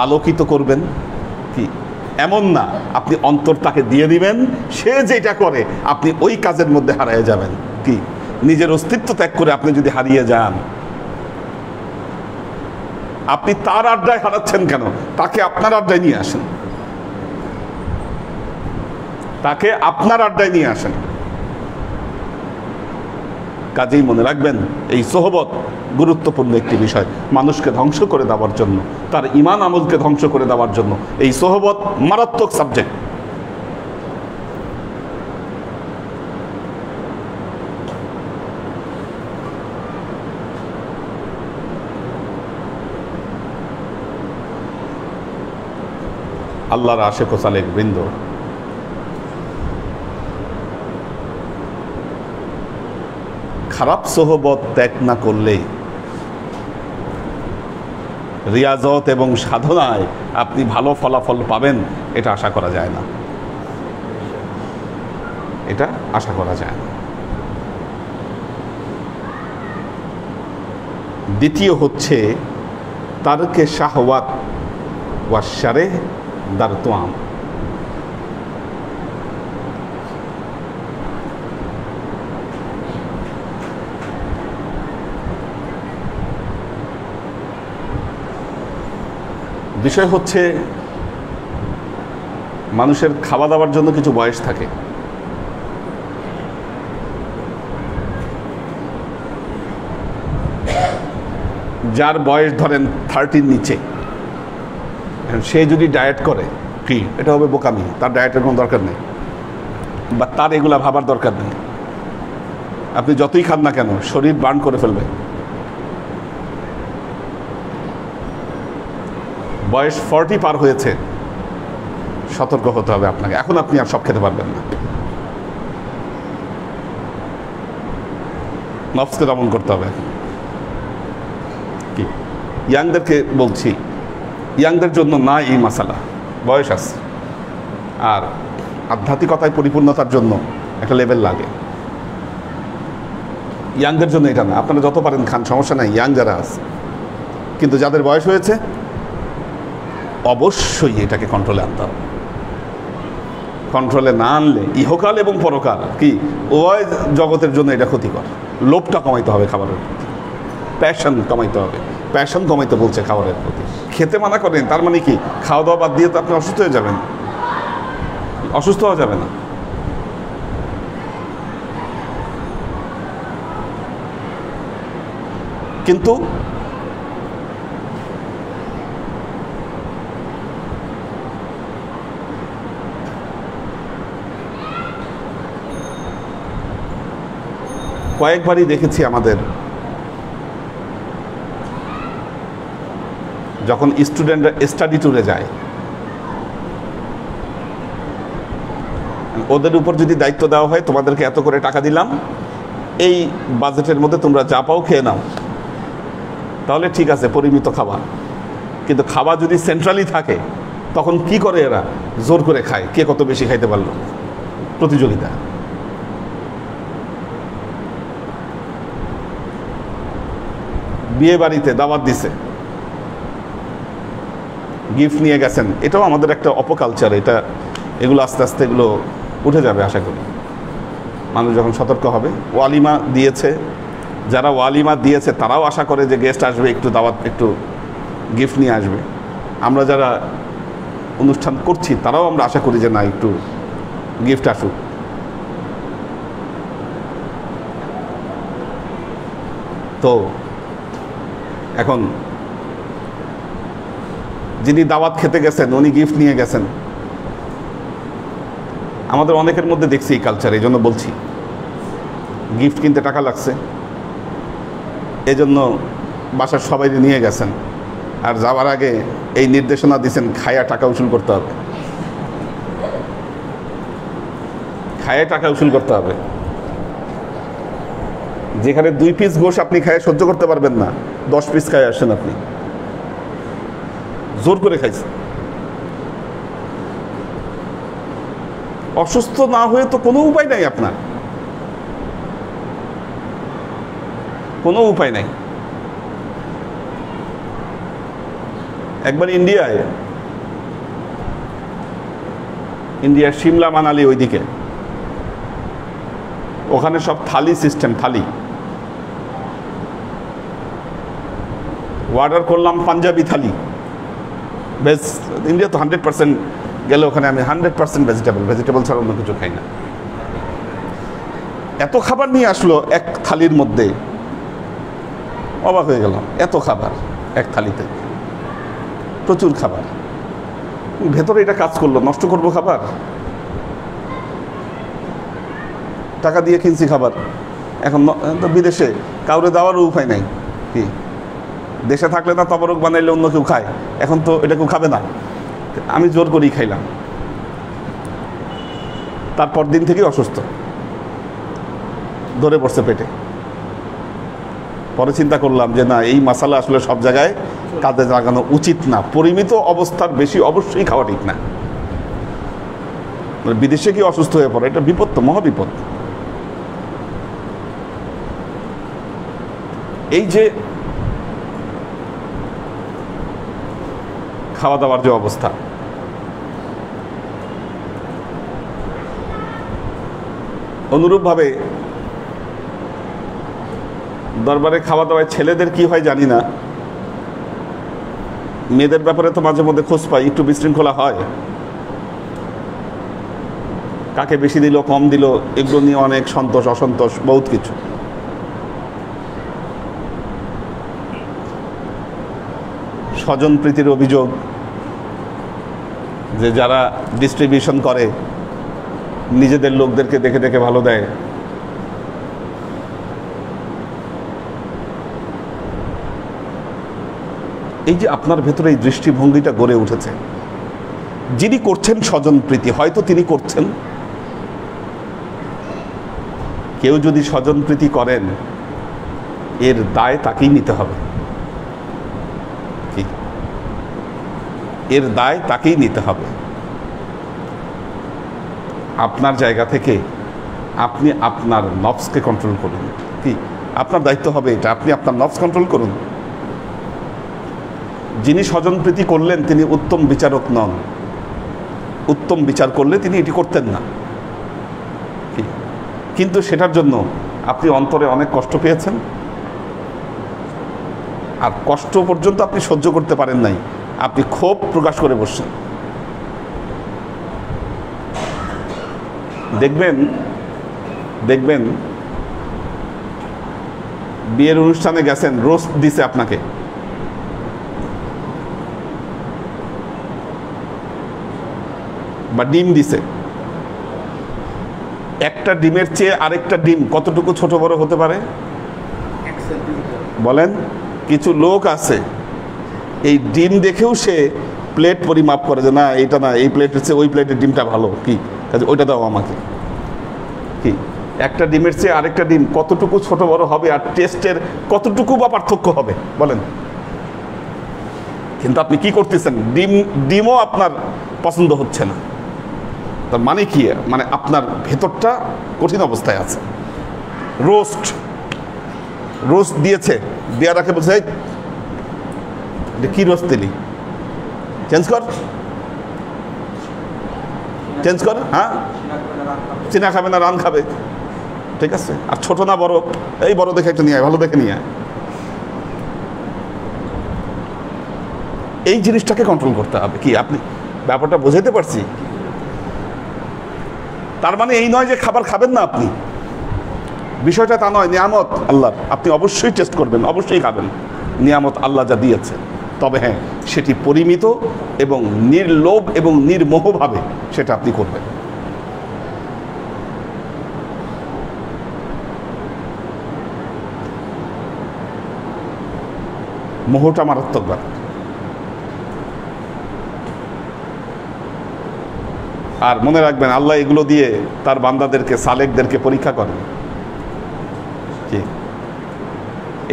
A: আলোকিত করবেন, কি এমন না আপনি অন্তর তাকে দিয়ে দিবেন, সে যেটা করে আপনি ওই কাজের মধ্যে হারিয়ে যাবেন। কি নিজের অস্তিত্ব ত্যাগ করে আপনি যদি হারিয়ে যান, আপনি তার আড্ডায় হারাচ্ছেন কেন? তাকে আপনার আড্ডায় নিয়ে আসেন, তাকে আপনার আড্ডায় নিয়ে আসেন। কাজেই মনে রাখবেন, এই সোহবত গুরুত্বপূর্ণ একটি বিষয়। মানুষকে ধ্বংস করে দেওয়ার জন্য, তার ঈমান আমলকে ধ্বংস করে দেওয়ার জন্য এই সোহবত মারাত্মক সাবজেক্ট। আল্লাহর আশেক ও সালেক বৃন্দ, খারাপ সোহবত ত্যাগ না করলে রিয়াজত এবং সাধনায় আপনি ভালো ফলাফল পাবেন এটা আশা করা যায় না, এটা আশা করা যায় না। দ্বিতীয় হচ্ছে তারকে শাহওয়াত ওয়া শারেহ দারতুয়াম। বিষয় হচ্ছে মানুষের খাওয়া দাওয়ার জন্য কিছু বয়স থাকে। যার বয়স ধরেন 30-র নিচে, সে যদি ডায়েট করে, কি এটা হবে বোকামি, তার ডায়েটের কোনো দরকার নেই, বা তার এগুলা ভাবার দরকার নেই। আপনি যতই খান না কেন শরীর বার্ন করে ফেলবে। বয়স 40 পার হয়েছে, সতর্ক হতে হবে আপনাকে। এখন আপনি আর সব খেতে পারবেন না, নফসকে দমন করতে হবে। কি ইয়াংদেরকে বলছি, ইয়াংদের জন্য না এই মাসালা, বয়স আছে, আর আধ্যাত্মিকতায় পরিপূর্ণতার জন্য একটা লেভেল লাগে। ইয়াংদের জন্য এটা না, আপনারা যত পারেন খান, সমস্যা নাই, ইয়াং যারা আছে। কিন্তু যাদের বয়স হয়েছে অবশ্যই এটাকে কন্ট্রোলে আনতে হবে। কন্ট্রোলে না আনলে ইহকাল এবং পরকাল কি উভয় জগতের জন্য এটা ক্ষতিকর। লোভটা কমাইতে হবে খাবারের প্রতি, প্যাশন কমাইতে হবে। প্যাশন কমাইতে বলছে খাবারের প্রতি। খেতে মানা করেন তার মানে কি খাওয়া দাওয়া বাদ দিয়ে তো আপনি অসুস্থ হয়ে যাবেন? অসুস্থ হওয়া যাবে না। কিন্তু কয়েকবারই দেখেছি আমাদের যখন স্টুডেন্টরা স্টাডি ট্যুরে যায়, ওদের উপর যদি দায়িত্ব দেওয়া হয় তোমাদেরকে এত করে টাকা দিলাম, এই বাজেটের মধ্যে তোমরা যা পাও খেয়ে নাও, তাহলে ঠিক আছে পরিমিত খাবার। কিন্তু খাবার যদি সেন্ট্রালি থাকে তখন কি করে এরা? জোর করে খায়, কে কত বেশি খাইতে পারলো, প্রতিযোগিতা। বিয়ে বাড়িতে দাওয়াত দিছে, গিফট নিয়ে গেছেন, এটাও আমাদের একটা অপকালচার। এগুলো আস্তে আস্তে এগুলো উঠে যাবে আশা করি, মানুষ যখন সতর্ক হবে। ওয়ালিমা দিয়েছে, যারা ওয়ালিমা দিয়েছে তারাও আশা করে যে গেস্ট আসবে, একটু দাওয়াত, একটু গিফট নিয়ে আসবে। আমরা যারা অনুষ্ঠান করছি তারাও আমরা আশা করি যে না, একটু গিফট আসুক। তো এখন যিনি দাওয়াত খেতে গেছেন উনি গিফট নিয়ে গেছেন। আমাদের অনেকের মধ্যে দেখছি এই কালচার, এই জন্য বলছি। গিফট কিনতে টাকা লাগছে, এই জন্য বাসার সবাই নিয়ে গেছেন, আর যাওয়ার আগে এই নির্দেশনা দিয়েছেন খায়া টাকা উসুল করতে হবে, খায়া টাকা উসুল করতে হবে। যেখানে 2 পিস গোশ আপনি খায় সহ্য করতে পারবেন না, 10 পিস খায় আসেন, আপনি জোর করে খাইছেন। অসুস্থ না হয়ে তো কোনো উপায় নাই, আপনার কোনো উপায় নাই। একবার ইন্ডিয়ার সিমলা মানালি ওইদিকে, ওখানে সব থালি সিস্টেম, থালি। অর্ডার করলাম পাঞ্জাবি থালি, বেশ। ইন্ডিয়া তো 100% গেলে ওখানে আমি 100% ভেজিটেবল ছাড়া অন্য কিছু খাই না। এত খাবার নিয়ে আসলো এক থালির মধ্যে, অবাক হয়ে গেলাম। এত খাবার এক থালিতে, প্রচুর খাবার। ভেতরে এটা কাজ করলো, নষ্ট করবো খাবার? টাকা দিয়ে কিনছি খাবার, এখন তো বিদেশে কাউরে দেওয়ারও উপায় নাই। কি দেশে থাকলে না তবরক বানাইলে অন্য কেউ খায়, এখন তো এটা কেউ খাবে না, আমি জোর করেই খাইলাম। তারপর দিন থেকেই অসুস্থ, ধরে পড়ছে পেটে। পরে চিন্তা করলাম যে না, এই মশালা আসলে সব জায়গায় কাজে লাগানো উচিত না, পরিমিত অবস্থার বেশি অবশ্যই খাওয়া ঠিক না। বিদেশে কি অসুস্থ হয়ে পড়ে, এটা বিপদ, তো মহাবিপদ। এই যে খাওয়া দাওয়ার যে অবস্থা, অনুরূপভাবে দরবারে খাওয়া দাওয়ায় ছেলেদের কি হয় জানি না, মেয়েদের ব্যাপারে তো মাঝে মধ্যে খোঁজ পাই, একটু বিশৃঙ্খলা হয়। কাকে বেশি দিল কম দিল এগুলো নিয়ে অনেক সন্তোষ অসন্তোষ বহুত কিছু। স্বজন প্রীতির অভিযোগ, যে যারা ডিস্ট্রিবিউশন করে নিজেদের লোকদেরকে দেখে দেখে ভালো দেয়। এই যে আপনার ভেতরে এই দৃষ্টিভঙ্গিটা গড়ে উঠেছে, যিনি করছেন স্বজন প্রীতি, হয়তো তিনি করছেন। কেউ যদি স্বজন প্রীতি করেন, এর দায় তাকেই নিতে হবে। কি এর দায় তাকেই নিতে হবে। আপনার জায়গা থেকে আপনি আপনার নফসকে কন্ট্রোল করুন। কি আপনার দায়িত্ব হবে এটা, আপনি আপনার নফস কন্ট্রোল করুন। যিনি স্বজন প্রীতি করলেন তিনি উত্তম বিচারক নন, উত্তম বিচার করলে তিনি এটি করতেন না। কিন্তু সেটার জন্য আপনি অন্তরে অনেক কষ্ট পেয়েছেন, আর কষ্ট পর্যন্ত আপনি সহ্য করতে পারেন নাই, আপনি ক্ষোভ প্রকাশ করে বসছেন। দেখবেন বিয়ের অনুষ্ঠানে গেছেন, রোস্ট দিছে আপনাকে, বা ডিম দিছে। একটা ডিমের চেয়ে আরেকটা ডিম কতটুকু ছোট বড় হতে পারে বলেন? কিছু লোক আছে এই ডিম দেখেও সে প্লেট পরিমাপ করে, যে না এইটা না, এই প্লেটের চেয়ে ওই প্লেটের ডিমটা ভালো, কি কাজে ওইটা দাও আমাকে। কি একটা ডিমের চেয়ে আরেকটা ডিম কতটুকু ছোট বড় হবে, আর টেস্টের কতটুকু বা পার্থক্য হবে বলেন? কিন্তু আপনি কি করতেছেন, ডিমও আপনার পছন্দ হচ্ছে না। তার মানে কি? মানে আপনার ভেতরটা কঠিন অবস্থায় আছে। রোস্ট দিয়েছে, দেওয়ার আগে বলছে কি রোস্ট দিলি, চেঞ্জ কর। হ্যাঁ, চিনা খাবে না রান খাবে, ঠিক আছে। আর ছোট না বড়, এই বড় দেখে একটা নিয়ে আয়, ভালো দেখে নিয়ে আয়। এই জিনিসটাকে কন্ট্রোল করতে হবে। কি আপনি ব্যাপারটা বোঝাতে পারছি? তার মানে এই নয় যে খাবার খাবেন না আপনি, বিষয়টা তা নয়, নিয়ামত আল্লাহ, আপনি অবশ্যই টেস্ট করবেন, অবশ্যই খাবেন নিয়ামত আল্লাহ যা দিয়েছে। তবে হ্যাঁ, সেটি পরিমিত এবং নির্লোভ এবং নির্মোহভাবে সেটা আপনি করবেন। মোহটা মারাত্মক ব্যাপার। আর মনে রাখবেন, আল্লাহ এগুলো দিয়ে তার বান্দাদেরকে, সালেকদেরকে পরীক্ষা করেন। কি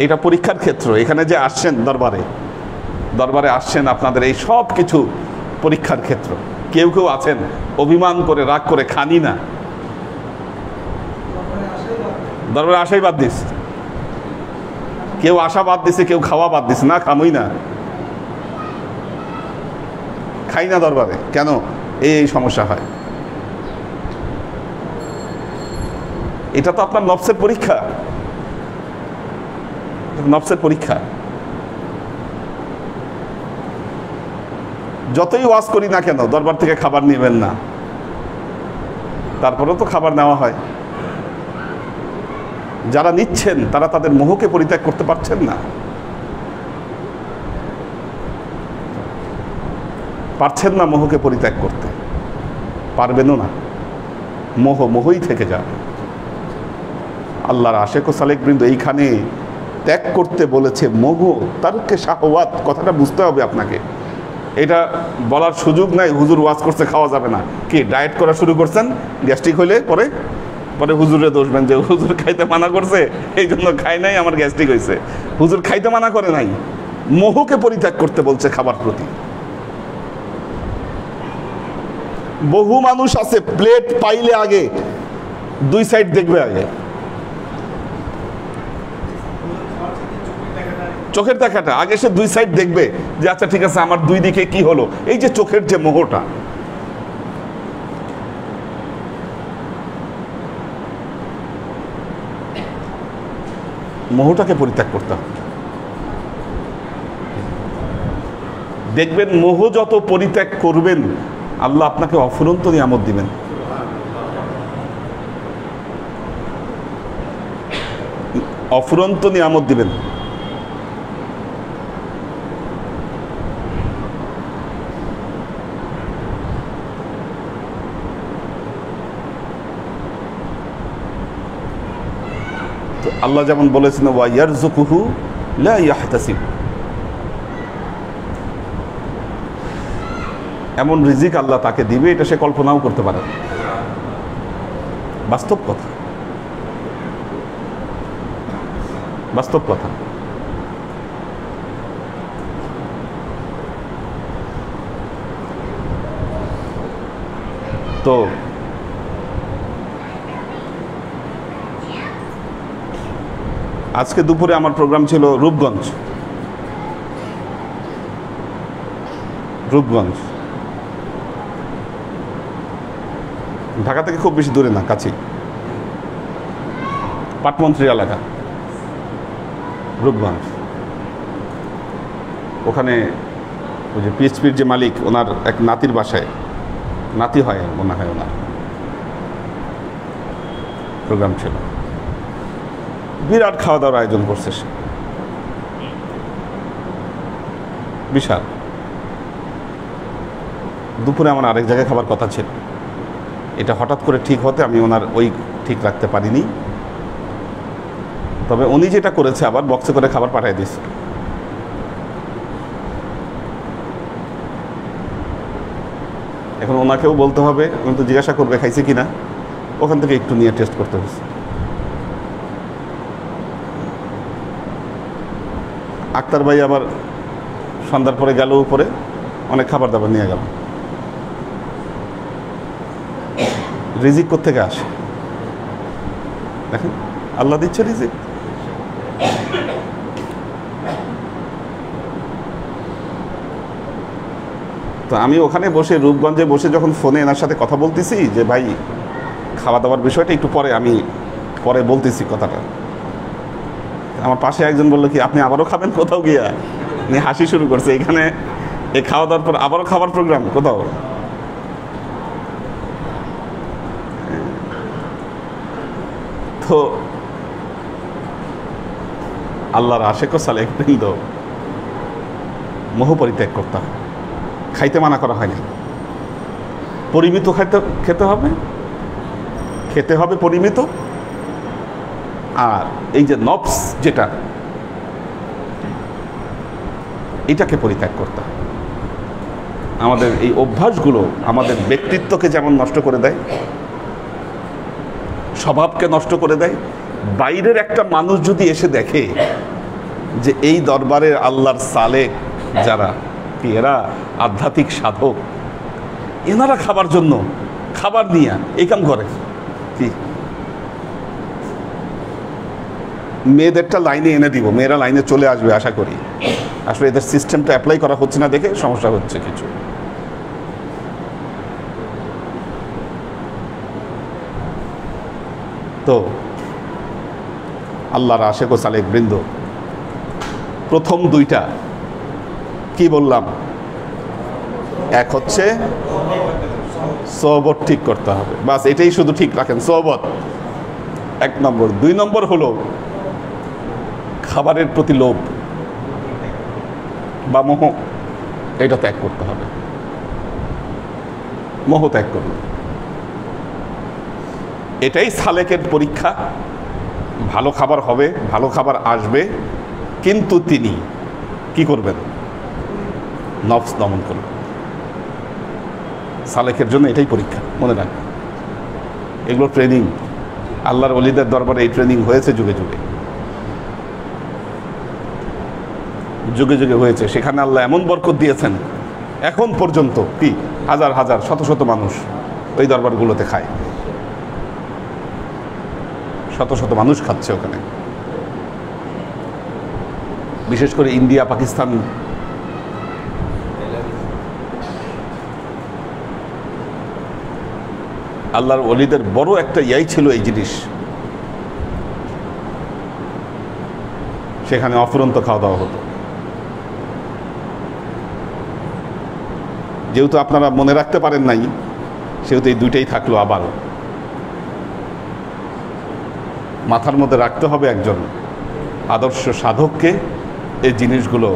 A: এইটা পরীক্ষার ক্ষেত্র। এখানে যে আসছেন দরবারে আসছেন, আপনাদের এই সব কিছু পরীক্ষার ক্ষেত্র। কেউ কেউ আছেন অভিমান করে, রাগ করে খানি না, দরবারে আসাই বাদ দিস। কেউ আসা বাদ দিছে, কেউ খাওয়া বাদ দিছে, না খামই না, খাই না দরবারে। কেন? এই সমস্যা হয়। এটা তো আপনার নফসের পরীক্ষা, নফসের পরীক্ষা। যতই ওয়াজ করি না কেন, দরবার থেকে খাবার নেবেন না, তারপরেও তো খাবার নেওয়া হয়। যারা নিচ্ছেন তারা তাদের মোহকে পরিত্যাগ করতে পারছেন না, মোহকে পরিত্যাগ করতে পারবেনও না। মোহই থেকে যাবে। আল্লাহর আশেক ও সালেক বৃন্দ এইখানে ত্যাগ করতে বলেছে মোহ, তারকে শাহওয়াত। কথাটা বুঝতে হবে আপনাকে। এটা বলার সুযোগ নাই হুজুর ওয়াজ করছে খাওয়া যাবে না। কি ডায়েট করা শুরু করছেন, গ্যাস্ট্রিক হইলে পরে হুজুরে দোষবেন যে হুজুর খাইতে মানা করছে, এই জন্য খাই নাই, আমার গ্যাস্ট্রিক হয়েছে। হুজুর খাইতে মানা করে নাই, মোহকে পরিত্যাগ করতে বলছে খাবার প্রতি। বহু মানুষ আছে প্লেট পাইলে আগে দুই সাইড দেখবে, আগে চোখের দেখাটা আগে সে দুই সাইড দেখবে যে আচ্ছা ঠিক আছে আমার দুই দিকে কি হলো। এই যে চোখের যে মোহটা, মোহটাকে পরিত্যাগ করতে হবে। দেখবেন মোহ যত পরিত্যাগ করবেন, আল্লাহ আপনাকে অফুরন্ত নিয়ামত দিবেন। অফুরন্ত নিয়ামত দিবেন। আল্লাহ যেমন বলেছেন ওয়া ইয়ারযুকুহু লা ইয়াহতাসিব, এমন রিজিক আল্লাহ তাকে দিবে এটা সে কল্পনাও করতে পারে। বাস্তব কথা, বাস্তব কথা। তো আজকে দুপুরে আমার প্রোগ্রাম ছিল রূপগঞ্জ। ঢাকা থেকে খুব বেশি দূরে না, কাছে, পাটমন্ত্রী এলাকা, রূপগঞ্জ। ওখানে ওই যে পিএইচপির যে মালিক, ওনার এক নাতির বাসায়, নাতি হয় মনে হয়, ওনার প্রোগ্রাম ছিল। বিরাট খাওয়া দাওয়ার আয়োজন করছে সে, বিশাল। দুপুরে আমার আরেক জায়গায় খাবার কথা ছিল, এটা হঠাৎ করে ঠিক হতে আমি ওনার ওই ঠিক রাখতে পারিনি। তবে উনি যেটা করেছে, আবার বক্সে করে খাবার পাঠিয়ে দিয়েছে। এখন ওনাকেও বলতে হবে, উনি তো জিজ্ঞাসা করবে খাইছে কিনা, ওখান থেকে একটু নিয়ে টেস্ট করতে হয়েছে। আক্তার ভাই আবার সন্ধ্যার পরে গেল উপরে, অনেক খাবার দাবার নিয়ে গেল। রিজিক কোত্থেকে আসে দেখেন, আল্লাহ দিচ্ছে রিজিক। তো আমি ওখানে বসে, রূপগঞ্জে বসে যখন ফোনে এনার সাথে কথা বলতেছি যে ভাই খাওয়া দাওয়ার বিষয়টা একটু পরে, আমি পরে বলতেছি কথাটা, আমার পাশে একজন বললো কি আপনি আবারও খাবেন কোথাও গিয়া? উনি হাসি শুরু করছে, এখানে এই খাওয়া দাওয়ার পর আবারও খাবার প্রোগ্রাম কোথাও? তো আল্লাহর আশেক ও সালেক বৃন্দ, মোহ পরিত্যাগ করতে হবে। খাইতে মানা করা হয়নি, পরিমিত খেতে হবে পরিমিত। আর এই যে নফস যেটা, এটাকে পরিত্যাগ করতে হবে। আমাদের এই অভ্যাসগুলো আমাদের ব্যক্তিত্বকে যেমন নষ্ট করে দেয়, স্বভাবকে নষ্ট করে দেয়। বাইরের একটা মানুষ যদি এসে দেখে যে এই দরবারের আল্লাহর সালেক যারা, কি এরা আধ্যাত্মিক সাধক, এনারা খাবার জন্য খাবার নিয়ে এই কাম করে, কি মেয়েদেরটা লাইনে এনে দিব, মেয়েরা লাইনে চলে আসবে আশা করি। আসলে এদের সিস্টেমটা অ্যাপ্লাই করা হচ্ছে না দেখে সমস্যা হচ্ছে কিছু। তো আল্লাহর আশেক ও সালেক বৃন্দ, প্রথম দুইটা কি বললাম? এক হচ্ছে সোহবত ঠিক করতে হবে, বাস এটাই শুধু ঠিক রাখেন, সোহবত 1 নম্বর। 2 নম্বর হলো খাবারের প্রতি লোভ বা মোহ, এটা ত্যাগ করতে হবে। মোহ ত্যাগ করবে, এটাই সালেকের পরীক্ষা। ভালো খাবার হবে, ভালো খাবার আসবে, কিন্তু তিনি কি করবেন? নফস দমন করবেন। সালেকের জন্য এটাই পরীক্ষা, মনে রাখবেন। এগুলো ট্রেনিং, আল্লাহর ওলিদের দরবারে এই ট্রেনিং হয়েছে যুগে যুগে যুগে যুগে হয়েছে। সেখানে আল্লাহ এমন বরকত দিয়েছেন, এখন পর্যন্ত কি হাজার হাজার শত শত মানুষ ওই দরবারগুলোতে খায়, শত শত মানুষ খাচ্ছে ওখানে। বিশেষ করে ইন্ডিয়া, পাকিস্তান, আল্লাহর ওলিদের বড় একটা ইয়াই ছিল এই জিনিস। সেখানে অফুরন্ত খাওয়া দাওয়া হতো। যেহেতু আপনারা মনে রাখতে পারেন নাই, সেহেতু এই দুইটাই থাকলো। আবার মাথার মধ্যে রাখতে হবে, একজন আদর্শ সাধককে এই জিনিসগুলো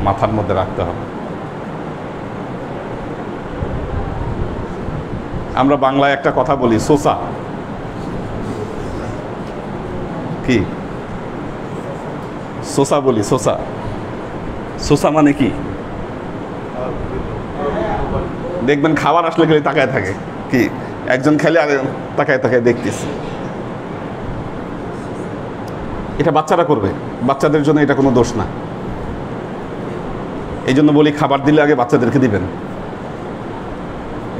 A: মাথার মধ্যে রাখতে হবে। আমরা বাংলায় একটা কথা বলি, সোসা। কি সোসা বলি? সোসা, সোসা মানে কি? দেখবেন খাবার আসলে গেলে তাকায় থাকে, কি একজন খেলে আর তাকায় তাকায় দেখতেছে। এটা বাচ্চারা করবে, বাচ্চাদের জন্য এটা কোনো দোষ না। এই জন্য বলি খাবার দিলে আগে বাচ্চাদেরকে দিবেন,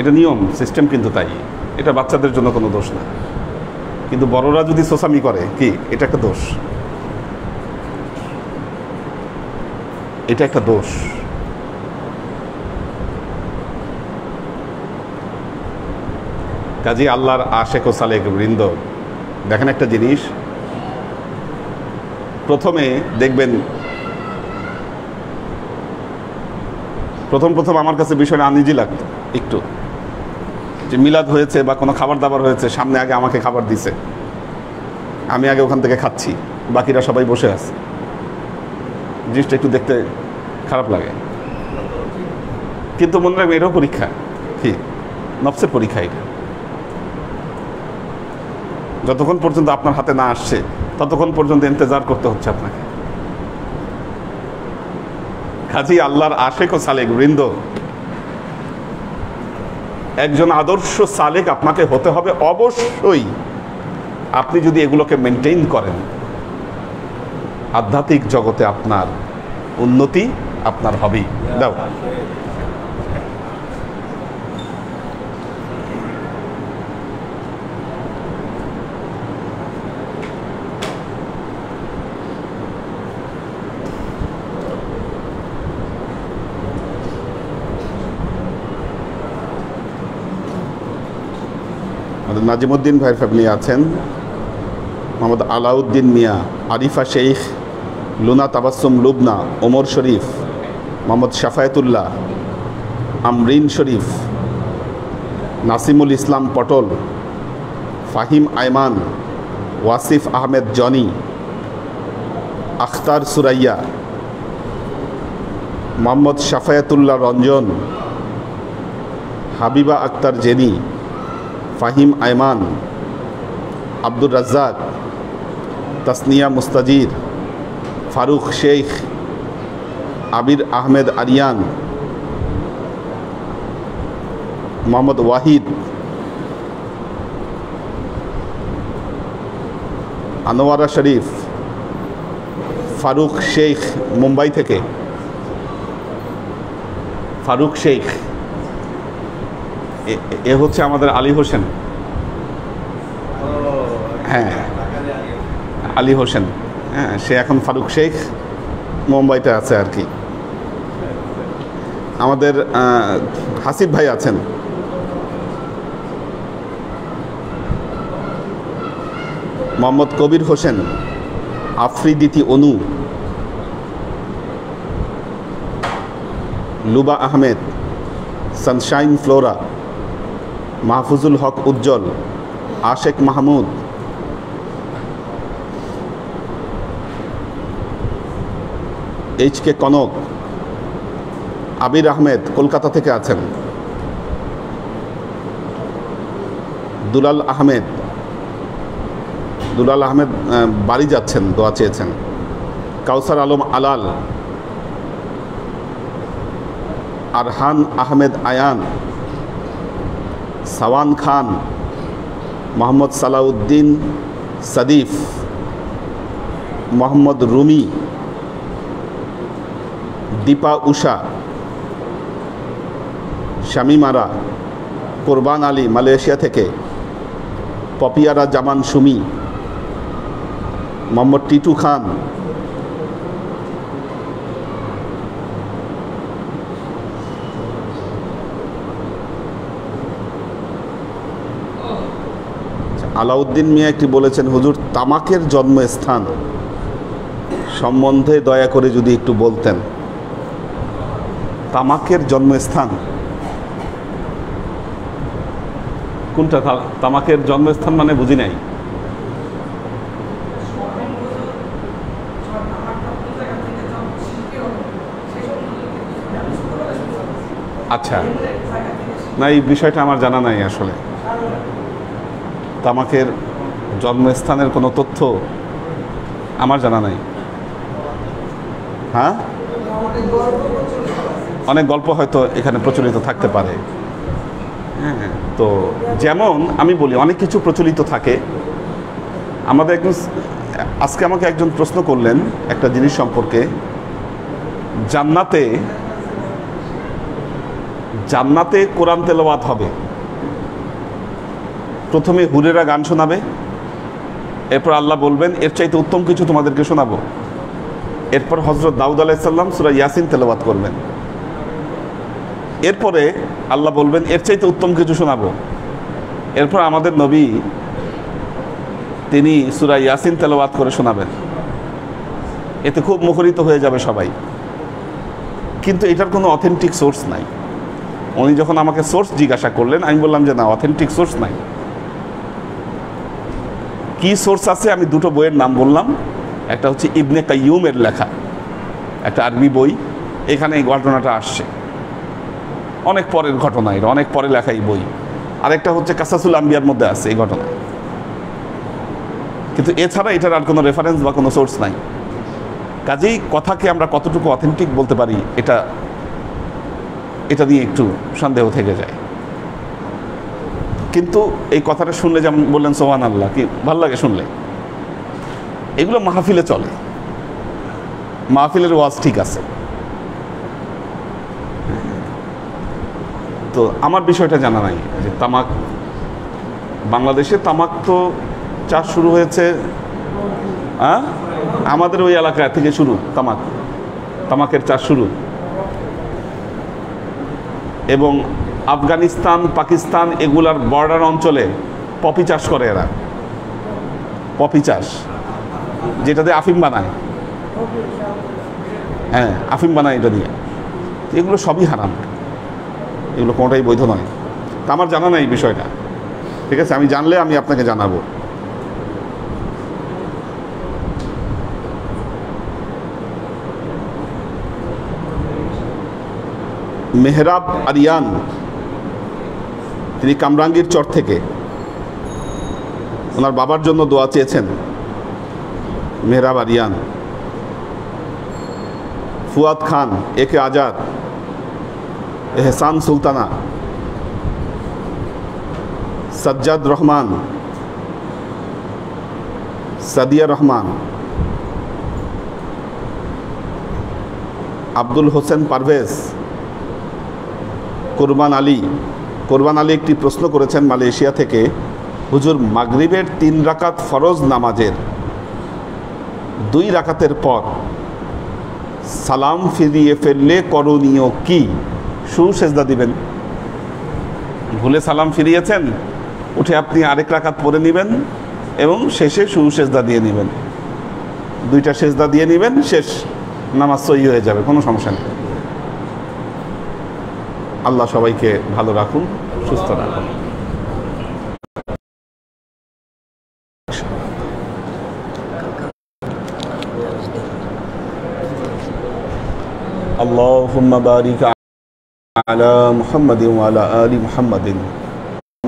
A: এটা নিয়ম সিস্টেম, কিন্তু তাই এটা বাচ্চাদের জন্য কোনো দোষ না। কিন্তু বড়রা যদি সোসামি করে, কি এটা একটা দোষ, এটা একটা দোষ। কাজী আল্লাহর আশেক ও সালেক বৃন্দ, দেখেন একটা জিনিস, প্রথমে দেখবেন, প্রথম আমার কাছে বিষয়টা আনইজি লাগতো একটু, যে মিলাদ হয়েছে বা কোনো খাবার দাবার হয়েছে, সামনে আগে আমাকে খাবার দিছে, আমি আগে ওখান থেকে খাচ্ছি, বাকিরা সবাই বসে আছে। জিনিসটা একটু দেখতে খারাপ লাগে, কিন্তু মনে রাখবেন এটাও পরীক্ষা, কি নফসের পরীক্ষা। এটা যতক্ষণ পর্যন্ত আপনার হাতে না আসছে ততক্ষণ পর্যন্ত ইন্তজার করতে হচ্ছে আপনাকে। কাজী আল্লাহর আশেক ও সালেক বৃন্দ, একজন আদর্শ সালেক আপনাকে হতে হবে অবশ্যই। আপনি যদি এগুলোকে মেনটেইন করেন, আধ্যাত্মিক জগতে আপনার উন্নতি আপনার হবেই। দাও নাজিমুদ্দিন ভাইয়ের ফ্যামিলি আছেন, মোহাম্মদ আলাউদ্দিন মিয়া, আরিফা শেখ, লুনা তাবাসসুম লুবনা, ওমর শরীফ, মোহাম্মদ শাফায়েতুল্লাহ, আমরিন শরীফ, নাসিমুল ইসলাম পটল, ফাহিম আয়মান, ওয়াসিফ আহমেদ জনি, আখতার সুরাইয়া, মোহাম্মদ শাফায়াতুল্লাহ রঞ্জন, হাবিবা আক্তার জেনি, ফাহিম আয়মান, আব্দুর রাজ্জাক, তাসনিয়া মুস্তাজির, ফারুক শেখ, আবির আহমেদ আরিয়ান, মোহাম্মদ ওয়াহিদ, আনোয়ারা শরীফ, ফারুক শেখ মুম্বাই থেকে, ফারুক শেখ, এ হচ্ছে আমাদের আলী হোসেন। হ্যাঁ, আলী হোসেন, হ্যাঁ, সে এখন ফারুক শেখ মুম্বাইতে আছে আর কি। আমাদের হাসিব ভাই আছেন, মোহাম্মদ কবির হোসেন, আফ্রিদিতি অনু, Luba Ahmed, Sunshine Flora, Mahfuzul Haque উজ্জ্বল, আশেক মাহমুদ, এইচ.কে কনক, আবির আহমেদ কলকাতা থেকে আছেন, দুলাল আহমেদ বাড়ি যাচ্ছেন, দোয়া চেয়েছেন, কাউসার আলম আলাল, আরহান আহমেদ আয়ান, সাওয়ান খান, মোহাম্মদ সালাউদ্দিন সাদিফ, মোহাম্মদ রুমি, দীপা উষা, শামিমারা, কোরবান আলী মালয়েশিয়া থেকে, পপিয়ারা জামান সুমি, মোহাম্মদ টিটু খান, আলাউদ্দিন মিয়া একটি বলেছেন, হুজুর তামাকের জন্মস্থান সম্বন্ধে দয়া করে যদি একটু বলতেন। তামাকের জন্মস্থান কোনটা? তামাকের জন্মস্থান মানে বুঝি নাই। আচ্ছা, না এই বিষয়টা আমার জানা নাই আসলে। তামাকের জন্মস্থানের কোনো তথ্য আমার জানা নাই। হ্যাঁ, অনেক গল্প হয়তো এখানে প্রচলিত থাকতে পারে। হ্যাঁ, তো যেমন আমি বলি অনেক কিছু প্রচলিত থাকে। আমাদের একজন আজকে আমাকে একজন প্রশ্ন করলেন একটা জিনিস সম্পর্কে, জান্নাতে কোরআন তেলাওয়াত হবে। প্রথমে হুরেরা গান শোনাবে, এরপর আল্লাহ বলবেন এর চাইতে উত্তম কিছু তোমাদেরকে শোনাবো। এরপর হযরত দাউদ আলাইহিস সালাম সূরা ইয়াসিন তেলাওয়াত করবেন। এরপরে আল্লাহ বলবেন এর চাইতে উত্তম কিছু শোনাবো। এরপর আমাদের নবী তিনি সূরা ইয়াসিন তেলাওয়াত করে শোনাবেন। এতে খুব মুখরিত হয়ে যাবে সবাই, কিন্তু এটার কোনো অথেন্টিক সোর্স নাই। উনি যখন আমাকে সোর্স জিজ্ঞাসা করলেন, আমি বললাম যে না, অথেন্টিক সোর্স নাই। কি সোর্স আছে? আমি দুটো বইয়ের নাম বললাম। একটা হচ্ছে ইবনে কাইয়ুমের লেখা একটা আরবি বই, এখানে এই ঘটনাটা আসছে, অনেক পরের ঘটনা, এটা অনেক পরে লেখা এই বই। আরেকটা হচ্ছে কাসাসুল আম্বিয়ার মধ্যে আছে এই ঘটনা, কিন্তু এছাড়া এটার আর কোনো রেফারেন্স বা কোনো সোর্স নাই। কাজেই কথাকে আমরা কতটুকু অথেন্টিক বলতে পারি এটা নিয়ে একটু সন্দেহ থেকে যায়। কিন্তু এই কথাটা শুনলে যেমন বললেন সুবহানাল্লাহ, কি ভালো লাগে শুনলে। এগুলো মাহফিলে চলে, মাহফিলের ওয়াজ ঠিক আছে। তো আমার বিষয়টা জানা নাই যে তামাক, বাংলাদেশে তামাক তো চাষ শুরু হয়েছে আমাদের ওই এলাকা থেকে শুরু। তামাকের চাষ শুরু, এবং আফগানিস্তান, পাকিস্তান এগুলার বর্ডার অঞ্চলে পপি চাষ করে এরা। পপি চাষ, যেটাতে আফিম বানায়। হ্যাঁ, আফিম বানায় এটা দিয়ে। এগুলো সবই হারাম, এগুলো কোনোটাই বৈধ নয়। তা আমার জানা নাই এই বিষয়টা, ঠিক আছে? আমি জানলে আমি আপনাকে জানাবো। মেহরাব আরিয়ান, তিনি কামরাঙ্গীর চর থেকে, ওনার বাবার জন্য দোয়া চেয়েছেন। মেহরাব আরিয়ান। ফুয়াদ খান, একে আজাদ, এহসান সুলতানা, সাজ্জাদ রহমান, সাদিয়া রহমান, আব্দুল হোসেন পারভেজ, কোরবান আলী। কোরবান আলী একটি প্রশ্ন করেছেন মালয়েশিয়া থেকে, হুজুর মাগরিবের 3 রাকাত ফরজ নামাজের 2 রাকাতের পর সালাম ফিরিয়ে ফেললে করণীয় কি? সেজদা দিবেন। ভুলে সালাম ফিরিয়েছেন, উঠে আপনি আরেক রাকাত পড়ে নেবেন এবং শেষে সেজদা দিয়ে নেবেন। 2টা সেজদা দিয়ে নেবেন, শেষ, নামাজ সহি হয়ে যাবে, কোনো সমস্যা নেই। আল্লাহ সবাইকে ভালো রাখুন, সুস্থ রাখুন। اللهم بارك على محمد وعلى آل محمد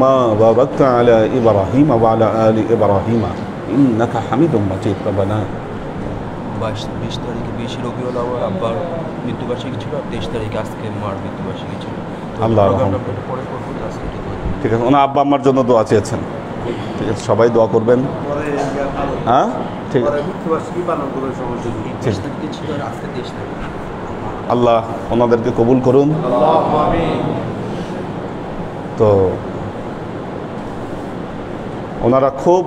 A: ما باركت على إبراهيم وعلى آل إبراهيم إنك حميد مجيد। ربنا
D: 20 তারিখে 20 রবিউল আউয়াল আব্বার মৃত্যুবার্ষিকী ছিল, 23 তারিখে আজকে মার মৃত্যুবার্ষিকী ছিল।
A: আল্লাহ
D: পরে করবো, আজকে
A: ঠিক আছে। ওনার আব্বা আম্মার জন্য দোয়া চেয়েছেন, ঠিক আছে, সবাই দোয়া করবেন। হ্যাঁ, ঠিক আছে,
D: ছিল আর আজকে 23 তারিখ।
A: আল্লাহ ওনাদেরকে কবুল করুন। তো ওনারা খুব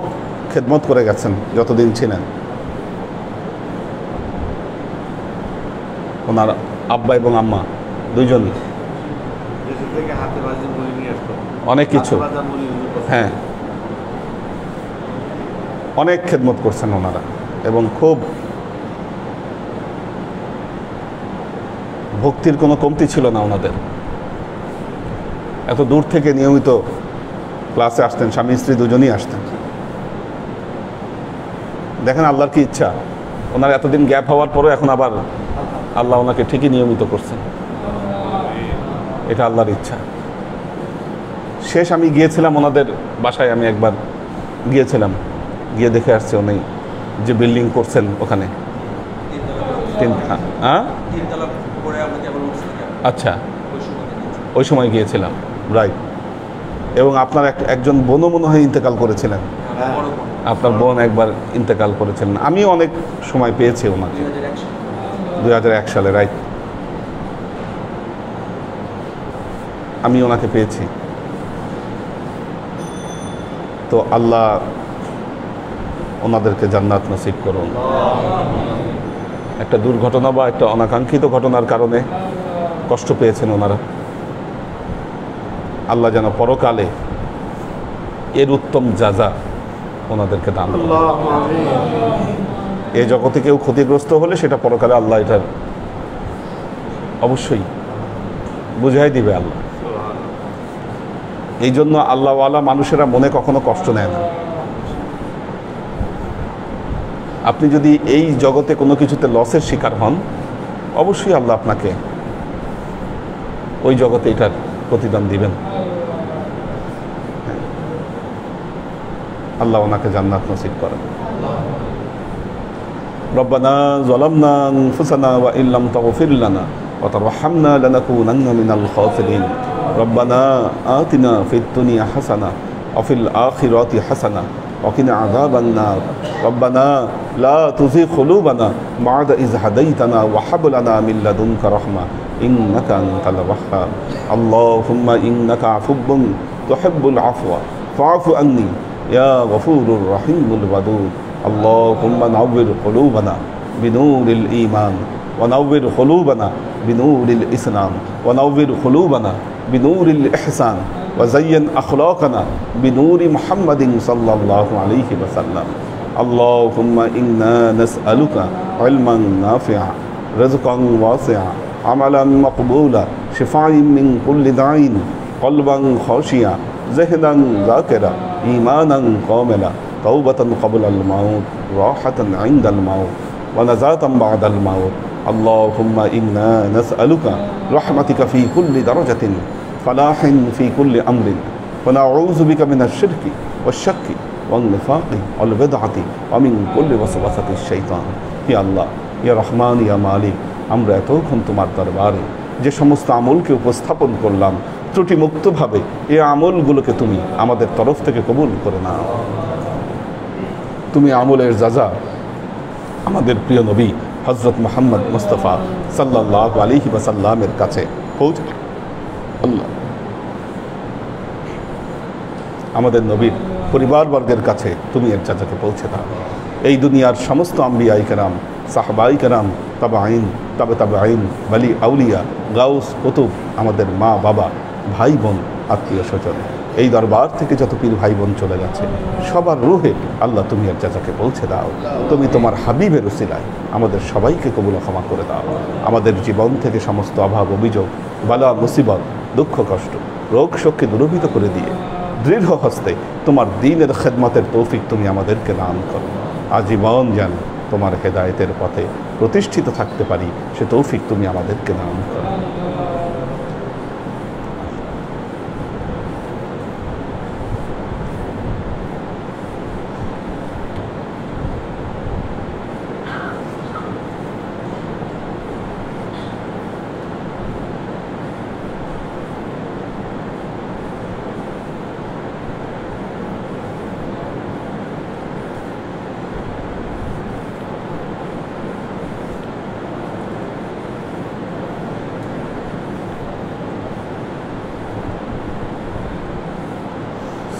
A: খেদমত করে গেছেন যতদিন ছিলেন। ওনার আব্বা এবং আম্মা দুইজনই অনেক কিছু, হ্যাঁ, অনেক খেদমত করছেন ওনারা, এবং খুব ভক্তির কোনো কমতি ছিল না ওনাদের। এত দূর থেকে নিয়মিত ক্লাসে আসতেন, স্বামী স্ত্রী দুজনই আসতেন। দেখেন আল্লাহর কি ইচ্ছা, ওনার এতদিন গ্যাপ হওয়ার পরেও এখন আবার আল্লাহ ওনাকে ঠিকই নিয়মিত করছেন। এটা আল্লাহর ইচ্ছা। শেষ আমি গিয়েছিলাম ওনাদের বাসায়, আমি একবার গিয়েছিলাম, গিয়ে দেখে আসছে উনি যে বিল্ডিং করছেন ওখানে। আচ্ছা, ওই সময় গিয়েছিলাম, রাইট। এবং আপনার একজন বোনও মনে হয় ইন্তেকাল করেছিলেন, আপনার বোন একবার ইন্তেকাল করেছিলেন। আমিও অনেক সময় পেয়েছি ওনাকে, 2001 সালে, রাইট, আমি ওনাকে পেয়েছি। তো আল্লাহ ওনাদেরকে জান্নাত নসিব করুন। একটা দুর্ঘটনা বা একটা অনাকাঙ্ক্ষিত ঘটনার কারণে কষ্ট পেয়েছেন ওনারা, আল্লাহ যেন পরকালে এর উত্তম যাজা ওনাদেরকে দান করেন। এই জগতে কেউ ক্ষতিগ্রস্ত হলে সেটা পরকালে আল্লাহ এটার অবশ্যই বুঝাই দিবে আল্লাহ। এই জন্য আল্লাহওয়ালা মানুষেরা মনে কখনো কষ্ট নেয় না। আপনি যদি এই জগতে কোনো কিছুতে লসের শিকার হন, অবশ্যই আল্লাহ আপনাকে ওই জগতে এটার প্রতিদান দিবেন। আল্লাহ ওনাকে জান্নাত নসিব করেন। রব্বানা যালামনা আনফুসানা ওয়া ইল্লাম তাগফির লানা ওয়া তারহামনা লানাকুনান্না মিনাল খাসিরিন। রব্বানা আতিনা ফিদ দুনিয়া হাসানা ওয়া ফিল আখিরাতি হাসানা ওয়া কিনা আযাবান নার। রব্বানা লা তুযিগ কুলুবানা বা'দা ইয হাদাইতানা ওয়া হাব লানা মিন লাদুনকা রাহমা ইন্নাকা আনতাল ওয়াহ্হাব। আল্লাহুম্মা ইন্নাকা আফুব্বুন তুহিব্বুল আফওয়া ফা'ফু আন্নি ইয়া গফুরুর রহিমুল ওয়াদুদ। اللهم نور قلوبنا بنور الإيمان ونور قلوبنا بنور الإسلام ونور قلوبنا بنور الإحسان وزين أخلاقنا بنور محمد صلى الله عليه وسلم. اللهم إنا نسألك علما نافعا رزقا واسعا عملا مقبولا شفاء من كل داء قلبا خاشعا ذهنا ذاكرا إيمانا كاملا توبة قبل الموت راحة عند الموت ونزاة بعد الموت اللهم إنا نسألك رحمتك في كل درجة فلاح في كل أمر ونعوذ بك من الشرك والشك والنفاق والبدعة ومن كل وسوسة الشيطان يا الله يا رحمن يا مالك আমরা এতক্ষণ তোমার দরবারে যে সমস্ত আমলকে উপস্থাপন করলাম ত্রুটিমুক্তভাবে এই আমলগুলোকে তুমি আমাদের তরফ থেকে কবুল করে নাও। তুমি আমলের যাজা আমাদের প্রিয় নবী হযরত মুহাম্মদ মুস্তাফা সাল্লাল্লাহু আলাইহি ওয়াসাল্লামের কাছে পৌঁছে আল্লাহ আমাদের নবীর পরিবারবর্গের কাছে তুমি এর যাজাকে পৌঁছে দাও। এই দুনিয়ার সমস্ত আম্বিয়াই কেরাম, সাহাবাই কেরাম, তাবাঈন, তাবাঈন, ওয়ালি আউলিয়া, গাউস, কুতুব, আমাদের মা বাবা, ভাই বোন, আত্মীয় স্বজন, এই দরবার থেকে যত পীর ভাই বোন চলে গেছে সবার রুহে আল্লাহ তুমি এর যাজাকে পৌঁছে দাও। তুমি তোমার হাবিবের উসিলায় আমাদের সবাইকে কবুল ক্ষমা করে দাও। আমাদের জীবন থেকে সমস্ত অভাব, অভিযোগ, বালা, মুসিবত, দুঃখ, কষ্ট, রোগ শোককে দূরীভূত করে দিয়ে দৃঢ় হস্তে তোমার দ্বীনের খেদমতের তৌফিক তুমি আমাদেরকে দান করো। আজীবন যেন তোমার হেদায়েতের পথে প্রতিষ্ঠিত থাকতে পারি সে তৌফিক তুমি আমাদেরকে দান করো।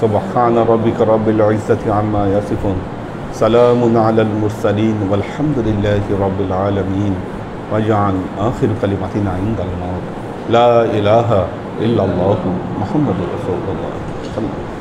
A: سبحان ربك رب العزة عما يصفون سلام على المرسلين والحمد لله رب العالمين واجعل آخر كلمتنا عند الموت لا إله إلا الله محمد رسول الله صلى الله عليه وسلم